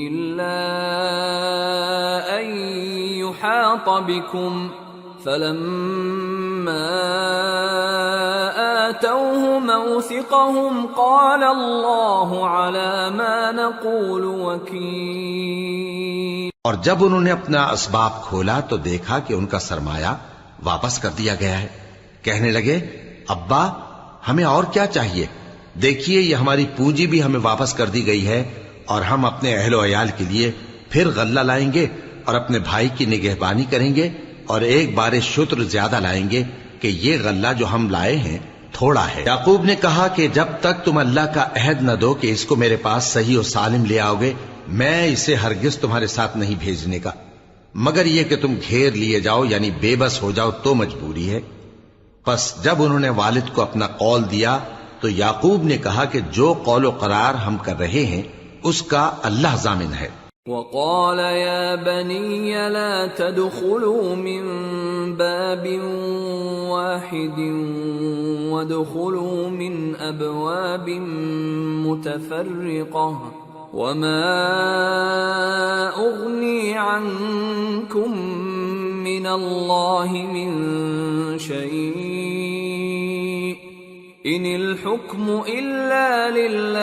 إلا أن يحاط بكم فلما آتوه موثقهم قال الله على ما نقول وكيل. اور جب انہوں نے اپنا اسباب کھولا تو دیکھا کہ ان کا سرمایہ واپس کر دیا گیا ہے. کہنے لگے ابا ہمیں اور کیا چاہیے؟ دیکھیے یہ ہماری پونجی بھی ہمیں واپس کر دی گئی ہے اور ہم اپنے اہل و عیال کے لیے پھر غلہ لائیں گے اور اپنے بھائی کی نگہبانی کریں گے اور ایک بار شتر زیادہ لائیں گے کہ یہ غلہ جو ہم لائے ہیں تھوڑا ہے. یعقوب نے کہا کہ جب تک تم اللہ کا عہد نہ دو کہ اس کو میرے پاس صحیح و سالم لے آؤ گے میں اسے ہرگز تمہارے ساتھ نہیں بھیجنے کا، مگر یہ کہ تم گھیر لیے جاؤ یعنی بے بس ہو جاؤ تو مجبوری ہے. پس جب انہوں نے والد کو اپنا قول دیا تو یعقوب نے کہا کہ جو قول و قرار ہم کر رہے ہیں اس کا اللہ ضامن ہے. وقال يا بني لا تدخلوا من باب واحد وادخلوا من أبواب متفرقة وما أغني عنكم من الله من شيء إن الحكم إلا لله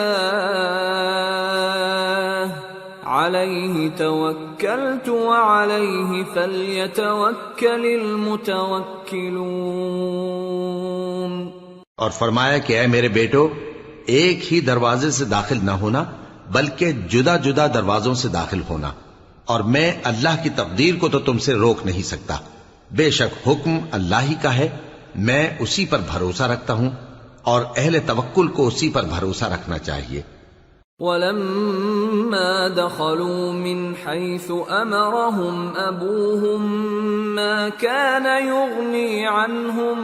عليه توكلت وعليه فليتوكل المتوكلون. اور فرمایا کہ اے میرے بیٹو ایک ہی دروازے سے داخل نہ ہونا بلکہ جدا جدا دروازوں سے داخل ہونا، اور میں اللہ کی تقدیر کو تو تم سے روک نہیں سکتا. بے شک حکم اللہ ہی کا ہے، میں اسی پر بھروسہ رکھتا ہوں اور اہل توکل کو اسی پر بھروسہ رکھنا چاہیے. ولما دخلوا من حيث أمرهم أبوهم ما كان يغني عنهم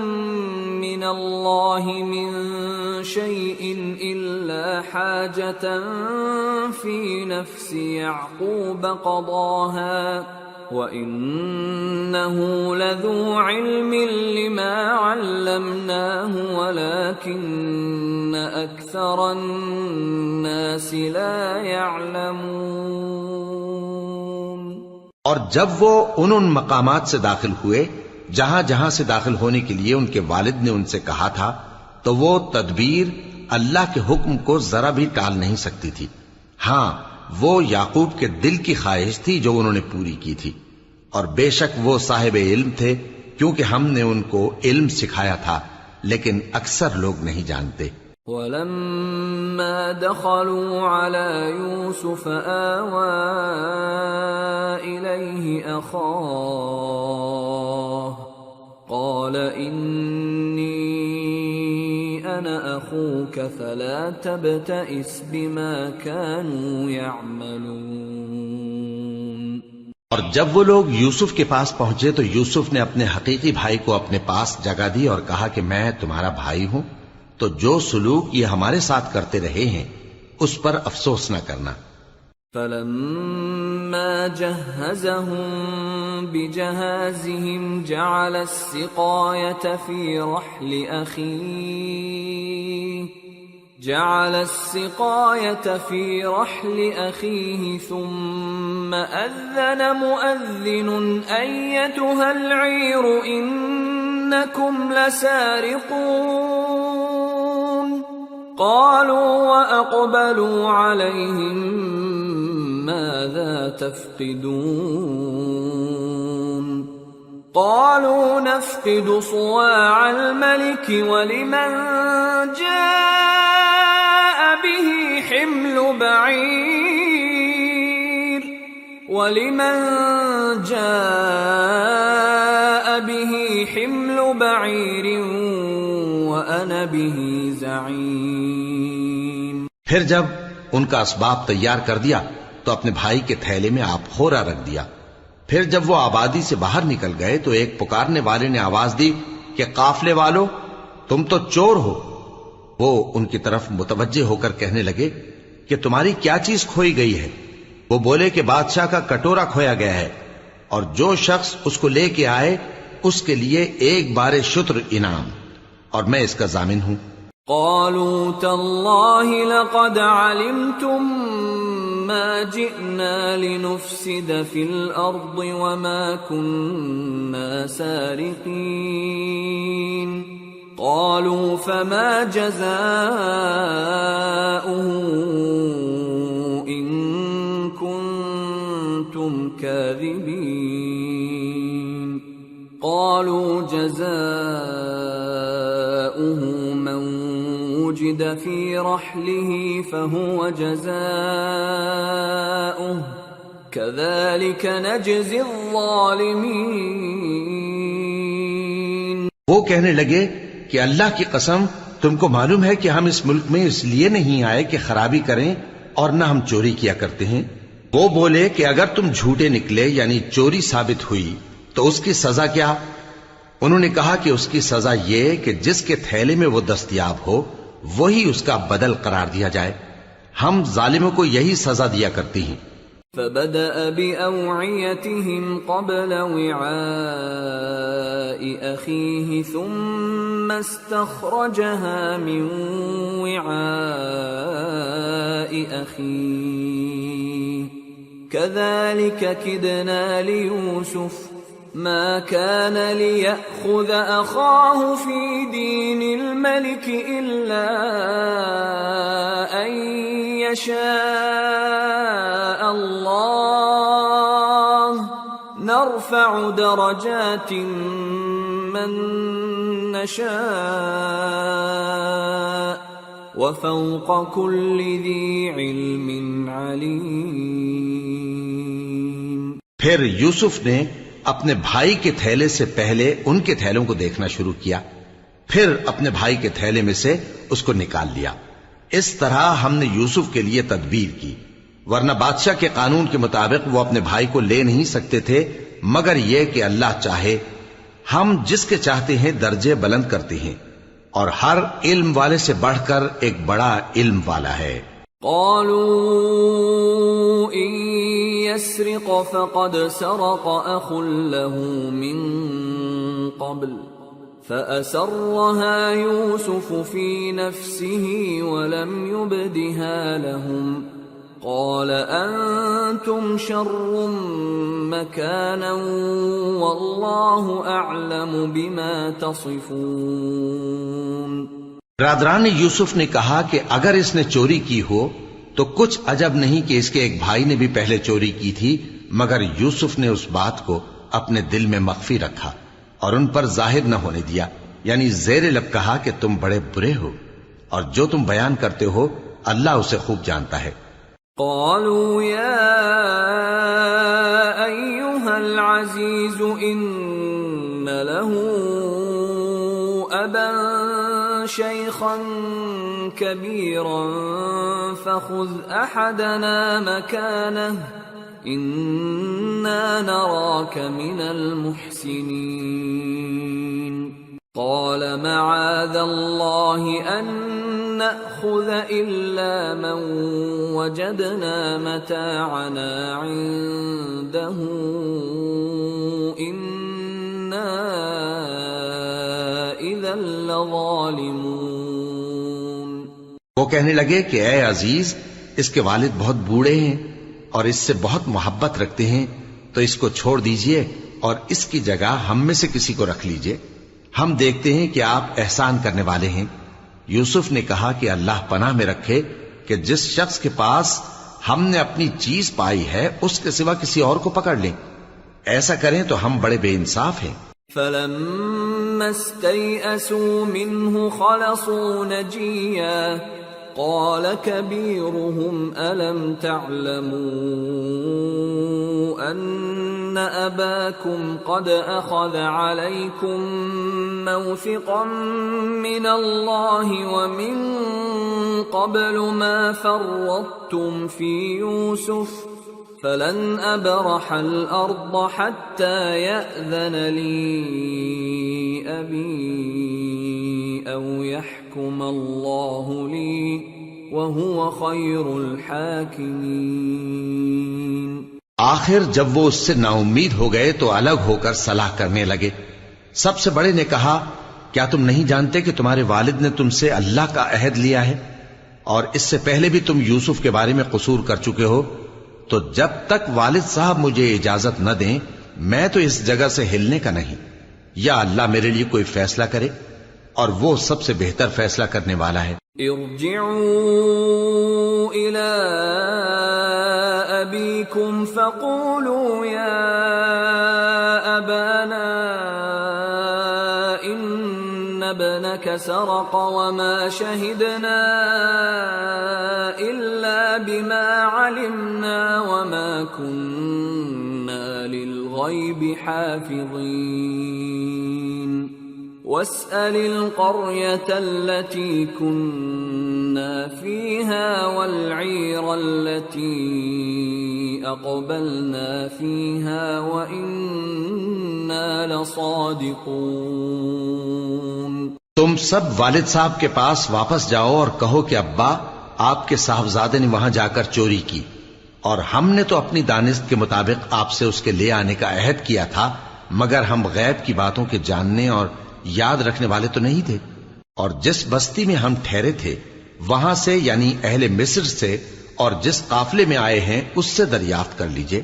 من الله من شيء إلا حاجة في نفس يعقوب قضاها وَإِنَّهُ لَذُو عِلْمٍ لِّمَا عَلَّمْنَاهُ وَلَكِنَّ أَكْثَرَ النَّاسِ لَا يَعْلَمُونَ. اور جب وہ ان مقامات سے داخل ہوئے جہاں جہاں سے داخل ہونے کے لیے ان کے والد نے ان سے کہا تھا تو وہ تدبیر اللہ کے حکم کو ذرا بھی ٹال نہیں سکتی تھی. ہاں وہ یعقوب کے دل کی خواہش تھی جو انہوں نے پوری کی تھی، اور بے شک وہ صاحب علم تھے کیونکہ ہم نے ان کو علم سکھایا تھا، لیکن اکثر لوگ نہیں جانتے. وَلَمَّا دَخَلُوا عَلَى يُوسُفَ آوَى إِلَيْهِ أَخَاهُ قَالَ إِنِّي أَنَا أَخُوكَ فَلَا تَبْتَئِسْ بِمَا كَانُوا يَعْمَلُونَ. اور جب وہ لوگ یوسف کے پاس پہنچے تو یوسف نے اپنے حقیقی بھائی کو اپنے پاس جگہ دی اور کہا کہ میں تمہارا بھائی ہوں، تو جو سلوک یہ ہمارے ساتھ کرتے رہے ہیں اس پر افسوس نہ کرنا. فَلَمَّا جَهَّزَهُم بِجَهَازِهِمْ جَعَلَ السِّقَايَةَ فِي رَحْلِ أَخِيهِ ثُمَّ أَذَّنَ مُؤَذِّنٌ أَيَّتُهَا الْعِيرُ إِنَّكُمْ لَسَارِقُونَ. قَالُوا وَأَقْبَلُوا عَلَيْهِمْ مَاذَا تَفْقِدُونَ. قَالُوا نَفْقِدُ صُوَاعَ الْمَلِكِ وَلِمَنْ جَاءَ بِهِ حِمْلُ بَعِيرٍ وَأَنَا بِهِ زَعِيمٌ. پھر جب ان کا اسباب تیار کر دیا تو اپنے بھائی کے تھیلے میں آپ خورا رکھ دیا. پھر جب وہ آبادی سے باہر نکل گئے تو ایک پکارنے والے نے آواز دی کہ قافلے والو تم تو چور ہو. وہ ان کی طرف متوجہ ہو کر کہنے لگے کہ تمہاری کیا چیز کھوئی گئی ہے؟ وہ بولے کہ بادشاہ کا کٹورا کھویا گیا ہے، اور جو شخص اس کو لے کے آئے اس کے لیے ایک بار شتر انعام، اور میں اس کا ضامن ہوں. قالوا تالله لقد علمتم ما جئنا لنفسد في الأرض وما كنا سارقين قالوا فما جزاؤه إن كنتم كاذبين قالوا جزاؤه من وجد في رحله فهو جزاؤه كذلك نجزي الظالمين. وہ کہنے لگے کہ اللہ کی قسم تم کو معلوم ہے کہ ہم اس ملک میں اس لیے نہیں آئے کہ خرابی کریں اور نہ ہم چوری کیا کرتے ہیں. وہ بولے کہ اگر تم جھوٹے نکلے یعنی چوری ثابت ہوئی تو اس کی سزا کیا؟ انہوں نے کہا کہ اس کی سزا یہ کہ جس کے تھیلے میں وہ دستیاب ہو وہی اس کا بدل قرار دیا جائے. ہم ظالموں کو یہی سزا دیا کرتی ہیں. فبدأ بأوعيتهم قبل وعاء أخيه ثم استخرجها من وعاء أخيه كذلك كدنا ليوسف ما كان ليأخذ أخاه في دين الملك إلا أن يشاء الله نرفع درجات من نشاء وفوق كل ذي علم عليم. پھر یوسف نے اپنے بھائی کے تھیلے سے پہلے ان کے تھیلوں کو دیکھنا شروع کیا، پھر اپنے بھائی کے تھیلے میں سے اس کو نکال لیا. اس طرح ہم نے یوسف کے لیے تدبیر کی، ورنہ بادشاہ کے قانون کے مطابق وہ اپنے بھائی کو لے نہیں سکتے تھے مگر یہ کہ اللہ چاہے. ہم جس کے چاہتے ہیں درجے بلند کرتے ہیں اور ہر علم والے سے بڑھ کر ایک بڑا علم والا ہے. قالوا إن يسرق فقد سرق أخ له من قبل فأسرها يوسف في نفسه ولم يبدها لهم قال أنتم شر مكانا والله أعلم بما تصفون. برادران یوسف نے کہا کہ اگر اس نے چوری کی ہو تو کچھ عجب نہیں کہ اس کے ایک بھائی نے بھی پہلے چوری کی تھی، مگر یوسف نے اس بات کو اپنے دل میں مخفی رکھا اور ان پر ظاہر نہ ہونے دیا، یعنی زیر لب کہا کہ تم بڑے برے ہو اور جو تم بیان کرتے ہو اللہ اسے خوب جانتا ہے. قالوا يا أيها العزيز إن له أبا شيخا كبيرا فخذ أحدنا مكانه إنا نراك من المحسنين. قال معاذ الله أن نأخذ إلا من وجدنا متاعنا عنده إنا إذا لظالمون. وہ کہنے لگے کہ اے عزیز، اس کے والد بہت بوڑھے ہیں اور اس سے بہت محبت رکھتے ہیں، تو اس کو چھوڑ دیجئے اور اس کی جگہ ہم میں سے کسی کو رکھ لیجئے، ہم دیکھتے ہیں کہ آپ احسان کرنے والے ہیں. یوسف نے کہا کہ اللہ پناہ میں رکھے کہ جس شخص کے پاس ہم نے اپنی چیز پائی ہے اس کے سوا کسی اور کو پکڑ لیں، ایسا کریں تو ہم بڑے بے انصاف ہیں. فَلَمَّا اسْتَيْأَسُوا مِنْهُ خَلَصُوا نَجِيًّا قَالَ كَبِيرُهُمْ أَلَمْ تَعْلَمُوا أَنَّ أَبَاكُمْ قَدْ أَخَذَ عَلَيْكُمْ مَوْثِقًا مِّنَ اللَّهِ وَمِن قَبْلُ مَا فَرَّطتُمْ فِي يُوسُفَ فَلَنْ أَبْرَحَ الْأَرْضَ حَتَّى يَأْذَنَ لِي أَبِي أَوْ يَحْكُمَ اللَّهُ لِي وَهُوَ خَيْرُ الْحَاكِمِينَ. آخر جب وہ اس سے نا امید ہو گئے تو الگ ہو کر صلاح کرنے لگے. سب سے بڑے نے کہا کیا تم نہیں جانتے کہ تمہارے والد نے تم سے اللہ کا عہد لیا ہے اور اس سے پہلے بھی تم یوسف کے بارے میں قصور کر چکے ہو، تو جب تک والد صاحب مجھے اجازت نہ دیں میں تو اس جگہ سے ہلنے کا نہیں، یا اللہ میرے لیے کوئی فیصلہ کرے، اور وہ سب سے بہتر فیصلہ کرنے والا ہے۔ ارجعوا إلى أبيكم فقولوا يا أبانا إن ابنك سرق وما شهدنا إلا بما علمنا وما كنا للغيب حافظين واسأل القرية التي كنا فيها والعير التي أقبلنا فيها وإنا لصادقون۔ تم سب والد صاحب کے پاس واپس جاؤ اور کہو کہ ابا، آپ کے صاحبزادے نے وہاں جا کر چوری کی، اور ہم نے تو اپنی دانست کے مطابق آپ سے اس کے لے آنے کا عہد کیا تھا، مگر ہم غیب کی باتوں کے جاننے اور یاد رکھنے والے تو نہیں تھے، اور جس بستی میں ہم ٹھہرے تھے وہاں سے یعنی اہل مصر سے اور جس قافلے میں آئے ہیں اس سے دریافت کر لیجئے،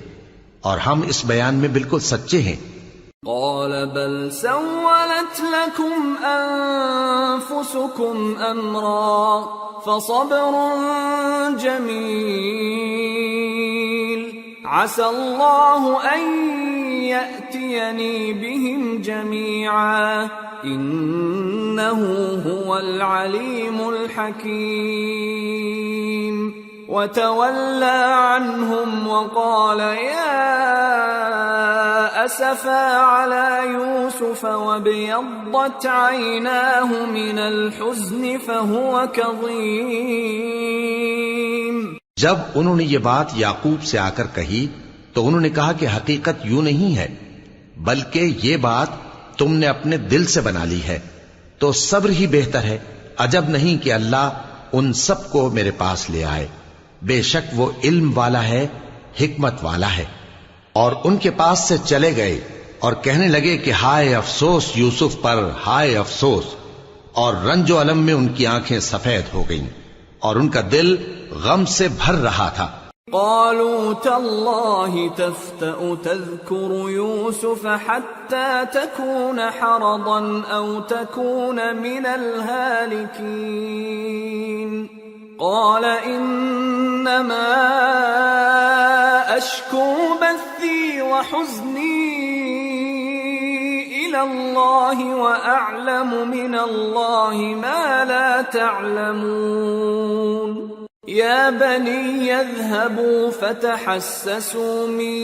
اور ہم اس بیان میں بالکل سچے ہیں۔ قال بل سولت لكم أنفسكم أمرا فصبر جميل عسى الله أن يأتيني بهم جميعا إنه هو العليم الحكيم وتولى عنهم وقال يا أسفا على يوسف وابيضت عيناه من الحزن فهو كظيم۔ جب انہوں نے یہ بات یعقوب سے آ کر کہی تو انہوں نے کہا کہ حقیقت یوں نہیں ہے، بلکہ یہ بات تم نے اپنے دل سے بنا لی ہے، تو صبر ہی بہتر ہے، عجب نہیں کہ اللہ ان سب کو میرے پاس لے آئے، بے شک وہ علم والا ہے، حکمت والا ہے۔ اور ان کے پاس سے چلے گئے اور کہنے لگے کہ ہائے افسوس یوسف پر، ہائے افسوس، اور رنج و الم میں ان کی آنکھیں سفید ہو گئیں اور ان کا دل غم سے بھر رہا تھا۔ قالوا تالله تفتأ تذكر يوسف حتى تكون حرضا أو تكون من الهالكين قال إنما أشكو بثي وحزني إلى الله وأعلم من الله ما لا تعلمون يا بني يذهبوا فتحسسوا من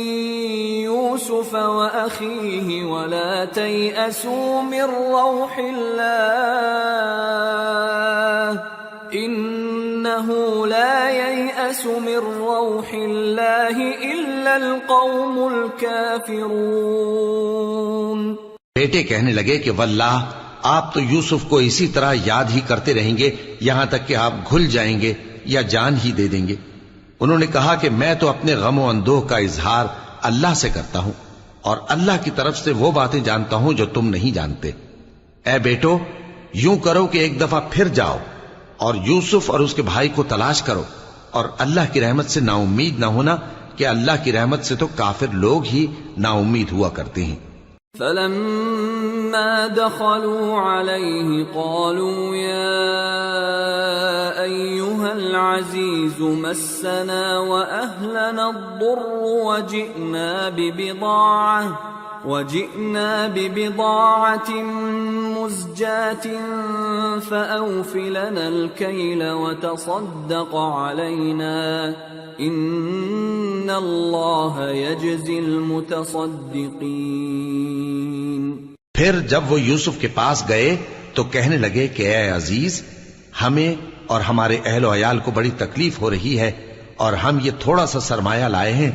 يوسف وأخيه ولا تيأسوا من روح الله إنه لا ييأس من روح الله إلا القوم الكافرون۔ بیٹے کہنے لگے کہ واللہ آپ تو یوسف کو اسی طرح یاد ہی کرتے رہیں گے یہاں تک کہ آپ گھل جائیں گے یا جان ہی دے دیں گے۔ انہوں نے کہا کہ میں تو اپنے غم و اندوہ کا اظہار اللہ سے کرتا ہوں، اور اللہ کی طرف سے وہ باتیں جانتا ہوں جو تم نہیں جانتے۔ اے بیٹو، یوں کرو کہ ایک دفعہ پھر جاؤ اور یوسف اور اس کے بھائی کو تلاش کرو، اور اللہ کی رحمت سے نا امید نہ ہونا کہ اللہ کی رحمت سے تو کافر لوگ ہی نا امید ہوا کرتے ہیں۔ فلما دخلوا عليه قالوا يا أيها العزيز مسنا وأهلنا الضر وجئنا ببضاعة مزجاة فأوف لنا الكيل وتصدق علينا إن الله يجزي المتصدقين۔ پھر جب وہ یوسف کے پاس گئے تو کہنے لگے کہ اے عزیز، ہمیں اور ہمارے اہل و عیال کو بڑی تکلیف ہو رہی ہے، اور ہم یہ تھوڑا سا سرمایہ لائے ہیں،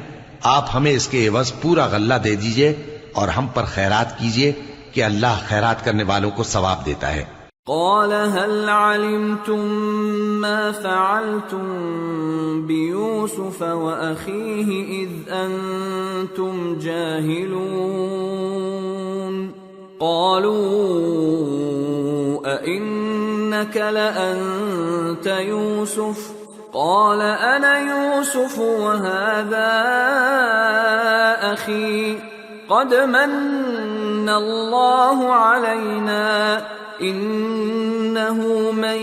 آپ ہمیں اس کے عوض پورا غلہ دے دیجئے اور ہم پر خیرات کیجئے کہ اللہ خیرات کرنے والوں کو ثواب دیتا ہے۔ قال هل علمتم ما فعلتم بيوسف وأخيه إذ أنتم جاهلون قالوا أئنك إنك لأنت يوسف قال أنا يوسف وهذا أخي قد من الله علينا إنه من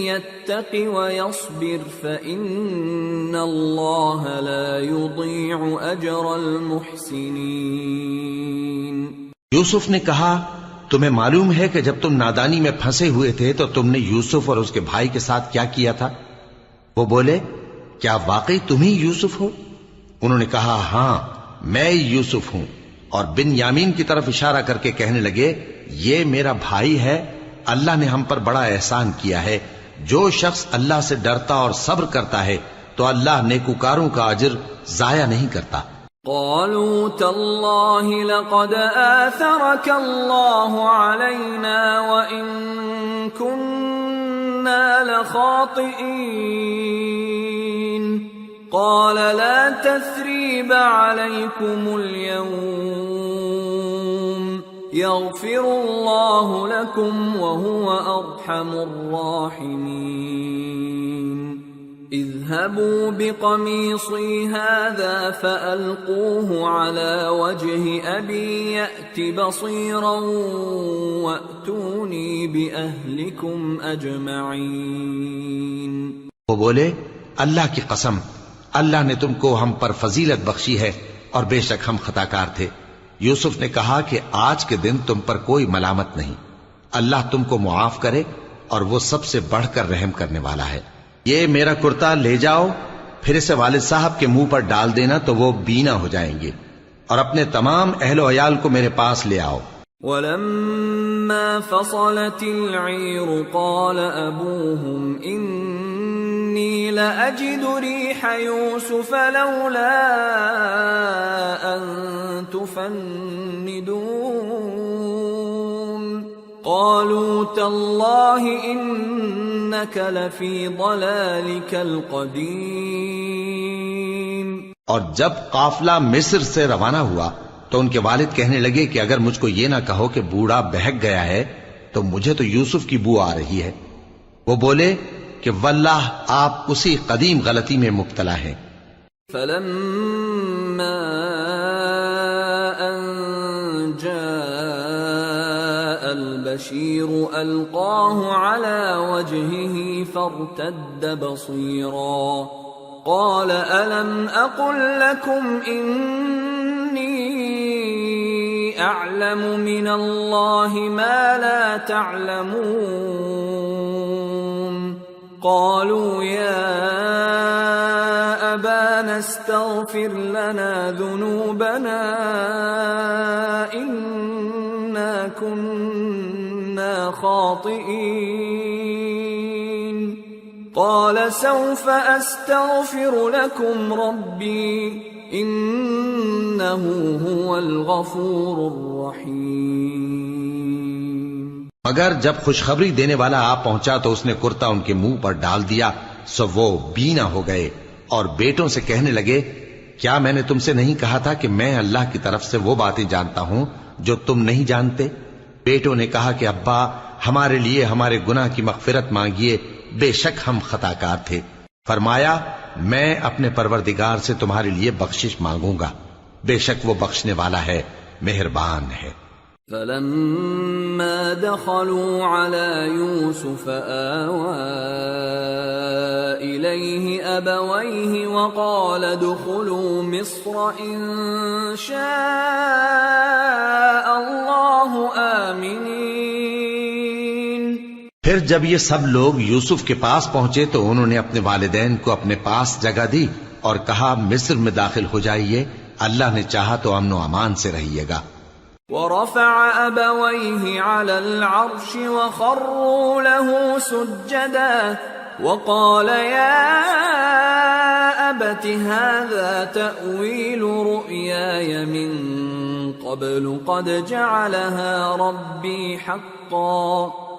يتق ويصبر فإن الله لا يضيع أجر المحسنين. یوسف نے کہا تمہیں معلوم ہے کہ جب تم نادانی میں پھنسے ہوئے تھے تو تم نے یوسف اور اس کے بھائی کے ساتھ کیا کیا تھا؟ وہ بولے کیا واقعی تم ہی یوسف ہو؟ انہوں نے کہا ہاں میں یوسف ہوں، اور بن یامین کی طرف اشارہ کر کے کہنے لگے یہ میرا بھائی ہے، اللہ نے ہم پر بڑا احسان کیا ہے، جو شخص اللہ سے ڈرتا اور صبر کرتا ہے تو اللہ نیکوکاروں کا اجر ضائع نہیں کرتا. قالوا تالله لقد آثرك الله علينا وإن كنا لخاطئين قال لا تثريب عليكم اليوم يغفر الله لكم وهو أرحم الراحمين. اذهبوا بقميصي هذا فألقوه على وجه أبي يأت بصيرا وأتوني بأهلكم أجمعين. وہ بولے اللہ کی قسم اللہ نے تم کو ہم پر فضیلت بخشی ہے اور بے شک ہم خطاکار تھے. یوسف نے کہا کہ آج کے دن تم پر کوئی ملامت نہیں، اللہ تم کو معاف کرے اور وہ سب سے بڑھ کر رحم کرنے والا ہے. یہ میرا کرتا لے جاؤ، پھر اسے والد صاحب کے منہ پر ڈال دینا تو وہ بینا ہو جائیں گے، اور اپنے تمام اہل و عیال کو میرے پاس لے آؤ. وَلَمَّا فَصَلَتِ الْعِيرُ قَالَ أَبُوهُمْ إِنِّي لَأَجِدُ رِيحَ يُوسُفَ لَوْلَا أَن تُفَنِّدُونَ قَالُوا تَاللَّهِ إِنَّكَ لَفِي ضَلَالِكَ الْقَدِيمِ. اور جب قافلہ مصر سے روانہ ہوا تو ان کے والد کہنے لگے کہ اگر مجھ کو یہ نہ کہو کہ بوڑھا بہک گیا ہے تو مجھے تو یوسف کی بو آ رہی ہے. وہ بولے کہ واللہ آپ اسی قدیم غلطی میں مبتلا ہیں. فَلَمَّا أَن جَاءَ الْبَشِيرُ أَلْقَاهُ عَلَى وَجْهِهِ فَارْتَدَّ بَصِيرًا قَالَ أَلَمْ أَقُلْ لَكُمْ إِنِّي أَعْلَمُ مِنَ اللَّهِ مَا لَا تَعْلَمُونَ قَالُوا يَا أَبَانَا اسْتَغْفِرْ لَنَا ذُنُوبَنَا إِنَّا كُنَّا خَاطِئِينَ قَالَ سَوْفَ أَسْتَغْفِرُ لَكُمْ رَبِّي إِنَّهُ هُوَ الْغَفُورُ الرَّحِيمُ. مگر جب خوشخبری دینے والا آ پہنچا تو اس نے کرتا ان کے منہ پر ڈال دیا، سو وہ بینا ہو گئے اور بیٹوں سے کہنے لگے کیا میں نے تم سے نہیں کہا تھا کہ میں اللہ کی طرف سے وہ باتیں جانتا ہوں جو تم نہیں جانتے؟ بیٹوں نے کہا کہ ابا ہمارے لیے ہمارے گناہ کی مغفرت مانگیے، بے شک ہم خطاکار تھے. فرمایا میں اپنے پروردگار سے تمہارے لیے بخشش مانگوں گا، بے شک وہ بخشنے والا ہے، مہربان ہے. فَلَمَّا دَخَلُوا عَلَى يُوسُفَ آوَى إِلَيْهِ أَبَوَيْهِ وَقَالَ ادْخُلُوا مِصْرَ إِن شَاءَ اللَّهُ آمِنِينَ. پھر جب یہ سب لوگ یوسف کے پاس پہنچے تو انہوں نے اپنے والدین کو اپنے پاس جگہ دی اور کہا مصر میں داخل ہو جائیے، اللہ نے چاہا تو امن و امان سے رہیے گا. وَرَفَعَ أَبَوَيْهِ عَلَى الْعَرْشِ وَخَرُّوا لَهُ سُجَّدًا وَقَالَ يَا أَبَتِ هَذَا تَأْوِيلُ رُؤْيَايَ مِن قَبْلُ قَدْ جَعَلَهَا رَبِّي حَقًّا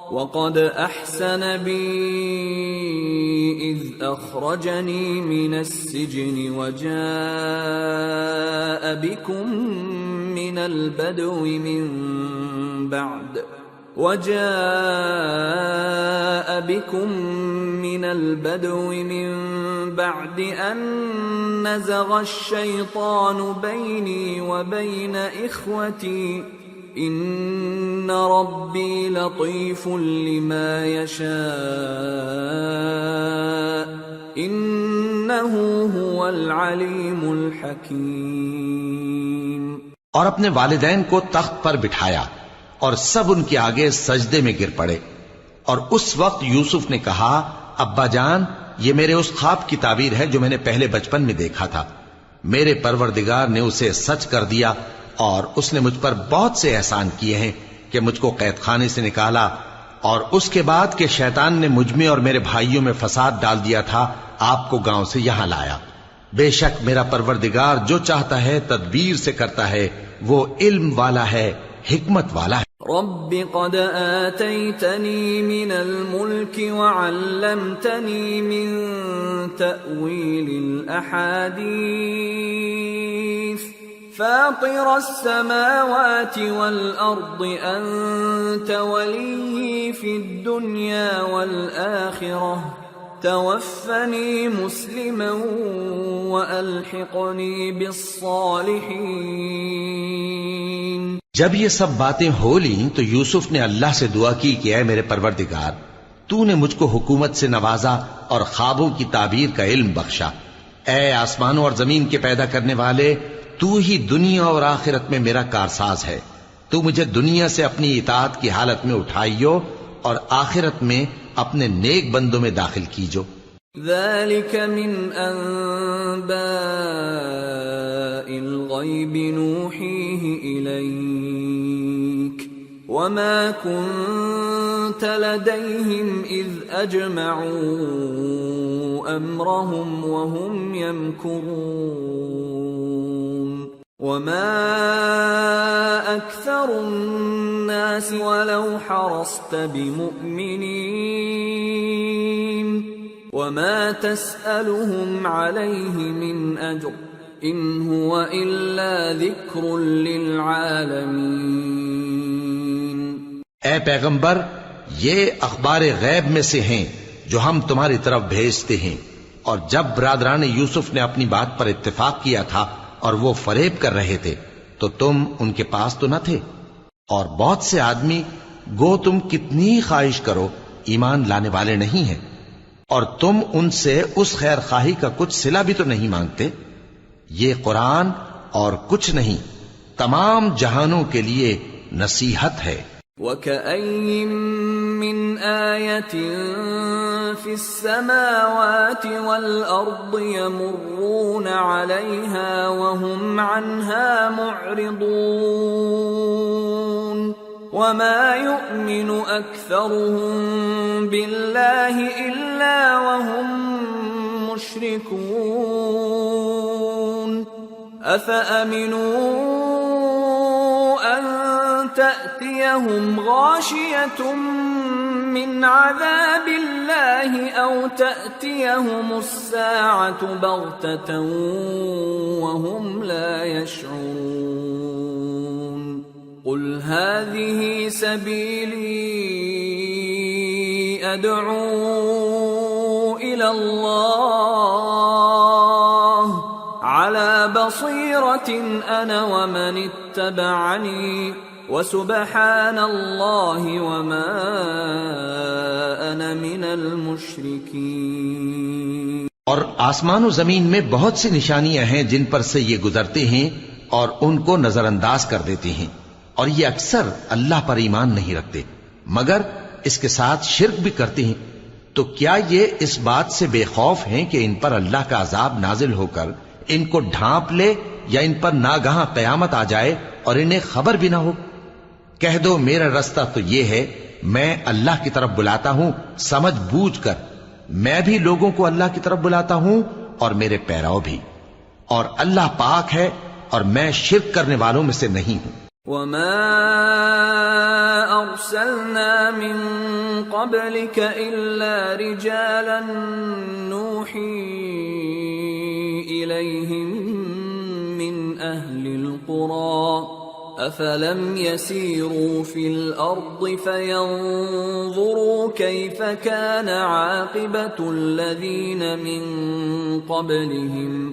وَقَدْ أَحْسَنَ بِي إِذْ أَخْرَجَنِي مِنَ السِّجْنِ وَجَاءَ بِكُم مِّنَ الْبَدْوِ مِن وجاء بكم من البدو من بعد أن نزغ الشيطان بيني وبين إخوتي إن ربي لطيف لما يشاء إنه هو العليم الحكيم۔ اور اپنے والدین کو تخت پر بٹھایا اور سب ان کے آگے سجدے میں گر پڑے، اور اس وقت یوسف نے کہا، ابا جان، یہ میرے اس خواب کی تعبیر ہے جو میں نے پہلے بچپن میں دیکھا تھا۔ میرے پروردگار نے اسے سچ کر دیا، اور اس نے مجھ پر بہت سے احسان کیے ہیں کہ مجھ کو قید خانے سے نکالا، اور اس کے بعد کہ شیطان نے مجھ میں اور میرے بھائیوں میں فساد ڈال دیا تھا، آپ کو گاؤں سے یہاں لایا۔ بے شک میرا پروردگار جو چاہتا ہے تدبیر سے کرتا ہے، وہ علم والا ہے، حکمت والا ہے۔ رب قد آتيتني من الملك وعلمتني من تأويل الأحاديث فاطر السماوات والأرض أنت ولي في الدنيا والآخرة توفني مسلما وألحقني بالصالحين۔ جب یہ سب باتیں ہو لیں تو یوسف نے اللہ سے دعا کی کہ اے میرے پروردگار، تو نے مجھ کو حکومت سے نوازا اور خوابوں کی تعبیر کا علم بخشا۔ اے آسمانوں اور زمین کے پیدا کرنے والے، تو ہی دنیا اور آخرت میں میرا کارساز ہے۔ تو مجھے دنیا سے اپنی اطاعت کی حالت میں اٹھائیو اور آخرت میں اپنے نیک بندوں میں داخل کیجو۔ ذلك من أنباء الغيب نوحيه إليك وما كنت لديهم إذ أجمعوا أمرهم وهم يمكرون وما أكثر الناس ولو حرصت بمؤمنين وما تسألهم عليه من أجر إن هو إلا ذكر للعالمين۔ اے پیغمبر، یہ اخبار غیب میں سے ہیں جو ہم تمہاری طرف بھیجتے ہیں، اور جب برادران یوسف نے اپنی بات پر اتفاق کیا تھا اور وہ فریب کر رہے تھے تو تم ان کے پاس تو نہ تھے، اور بہت سے آدمی گو تم کتنی خواہش کرو ایمان لانے والے نہیں ہیں، اور تم ان سے اس خیر خواہی کا کچھ صلہ بھی تو نہیں مانگتے۔ یہ قرآن اور کچھ نہیں، تمام جہانوں کے لیے نصیحت ہے۔ وَكَأَيِّن مِّنْ آيَةٍ فِي السَّمَاوَاتِ وَالْأَرْضِ يَمُرُّونَ عَلَيْهَا وَهُمْ عَنْهَا مُعْرِضُونَ وَمَا يُؤْمِنُ أَكْثَرُهُم بِاللَّهِ إِلَّا وَهُم مُشْرِكُونَ أَفَأَمِنُوا أَن تَأْتِيَهُمْ غَاشِيَةٌ مِّنْ عَذَابِ اللَّهِ أَوْ تَأْتِيَهُمُ السَّاعَةُ بَغْتَةً وَهُمْ لَا يَشْعُرُونَ قُلْ هَٰذِهِ سَبِيلِي أَدْعُو إِلَى اللَّهِ عَلَى بَصِيرَةٍ أَنَا وَمَنِ اتَّبَعَنِي وَسُبْحَانَ اللَّهِ وَمَا أَنَا مِنَ الْمُشْرِكِينَ۔ اور آسمان و زمین میں بہت سی نشانیاں ہیں جن پر سے یہ گزرتے ہیں اور ان کو نظر انداز کر دیتے ہیں، اور یہ اکثر اللہ پر ایمان نہیں رکھتے مگر اس کے ساتھ شرک بھی کرتے ہیں۔ تو کیا یہ اس بات سے بے خوف ہیں کہ ان پر اللہ کا عذاب نازل ہو کر ان کو ڈھانپ لے، یا ان پر ناگہاں قیامت آ جائے اور انہیں خبر بھی نہ ہو؟ کہہ دو میرا رستہ تو یہ ہے، میں اللہ کی طرف بلاتا ہوں سمجھ بوجھ کر، میں بھی لوگوں کو اللہ کی طرف بلاتا ہوں اور میرے پیراؤ بھی، اور اللہ پاک ہے اور میں شرک کرنے والوں میں سے نہیں ہوں۔ وَمَا أَرْسَلْنَا مِن قَبْلِكَ إِلَّا رِجَالًا نُوحِي إِلَيْهِم مِّنْ أَهْلِ الْقُرَىٰ أفلم يسيروا في الأرض فينظروا كيف كان عاقبة الذين من قبلهم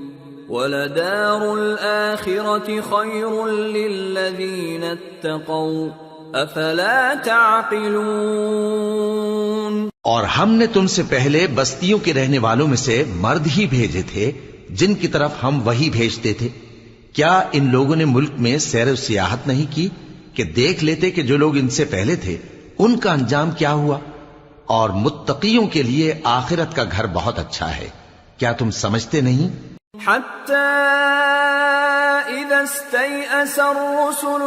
ولدار الآخرة خير للذين اتقوا أفلا تعقلون۔ اور ہم نے تم سے پہلے بستیوں کے رہنے والوں میں سے مرد ہی بھیجے تھے جن کی طرف ہم وحی بھیجتے تھے۔ کیا ان لوگوں نے ملک میں سیر و سیاحت نہیں کی کہ دیکھ لیتے کہ جو لوگ ان سے پہلے تھے ان کا انجام کیا ہوا؟ اور متقیوں کے لیے آخرت کا گھر بہت اچھا ہے، کیا تم سمجھتے نہیں؟ حتى إذا استيأس الرسل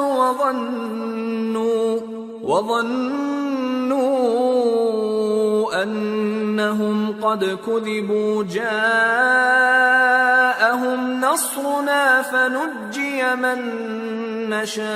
وظنوا أنهم قد كذبوا جاءهم نصرنا فنجي من نشاء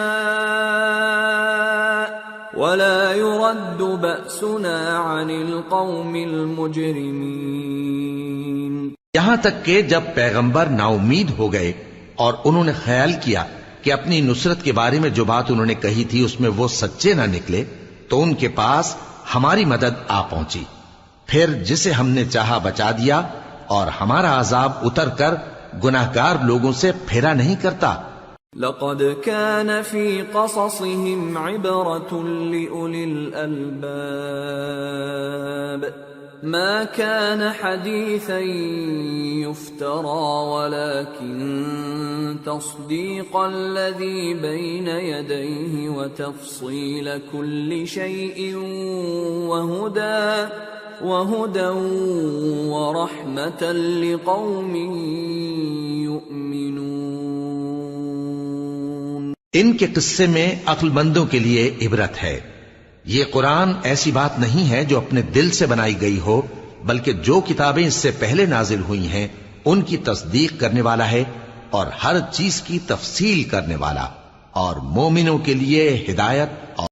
ولا يرد بأسنا عن القوم المجرمين۔ یہاں تک کہ جب پیغمبر نا امید ہو گئے اور انہوں نے خیال کیا کہ اپنی نصرت کے بارے میں جو بات انہوں نے کہی تھی اس میں وہ سچے نہ نکلے تو ان کے پاس ہماری مدد آ پہنچی، پھر جسے ہم نے چاہا بچا دیا، اور ہمارا عذاب اتر کر گناہگار لوگوں سے پھیرا نہیں کرتا۔ لقد كان في قصصهم عبرة لأولي الألباب ما كان حديثا يفترى ولكن تصديق الذي بين يديه وتفصيل كل شيء وهدى ورحمة لقوم يؤمنون۔ ان کے قصے میں عقل مندوں کے لیے عبرت ہے۔ یہ قرآن ایسی بات نہیں ہے جو اپنے دل سے بنائی گئی ہو، بلکہ جو کتابیں اس سے پہلے نازل ہوئی ہیں ان کی تصدیق کرنے والا ہے اور ہر چیز کی تفصیل کرنے والا، اور مومنوں کے لیے ہدایت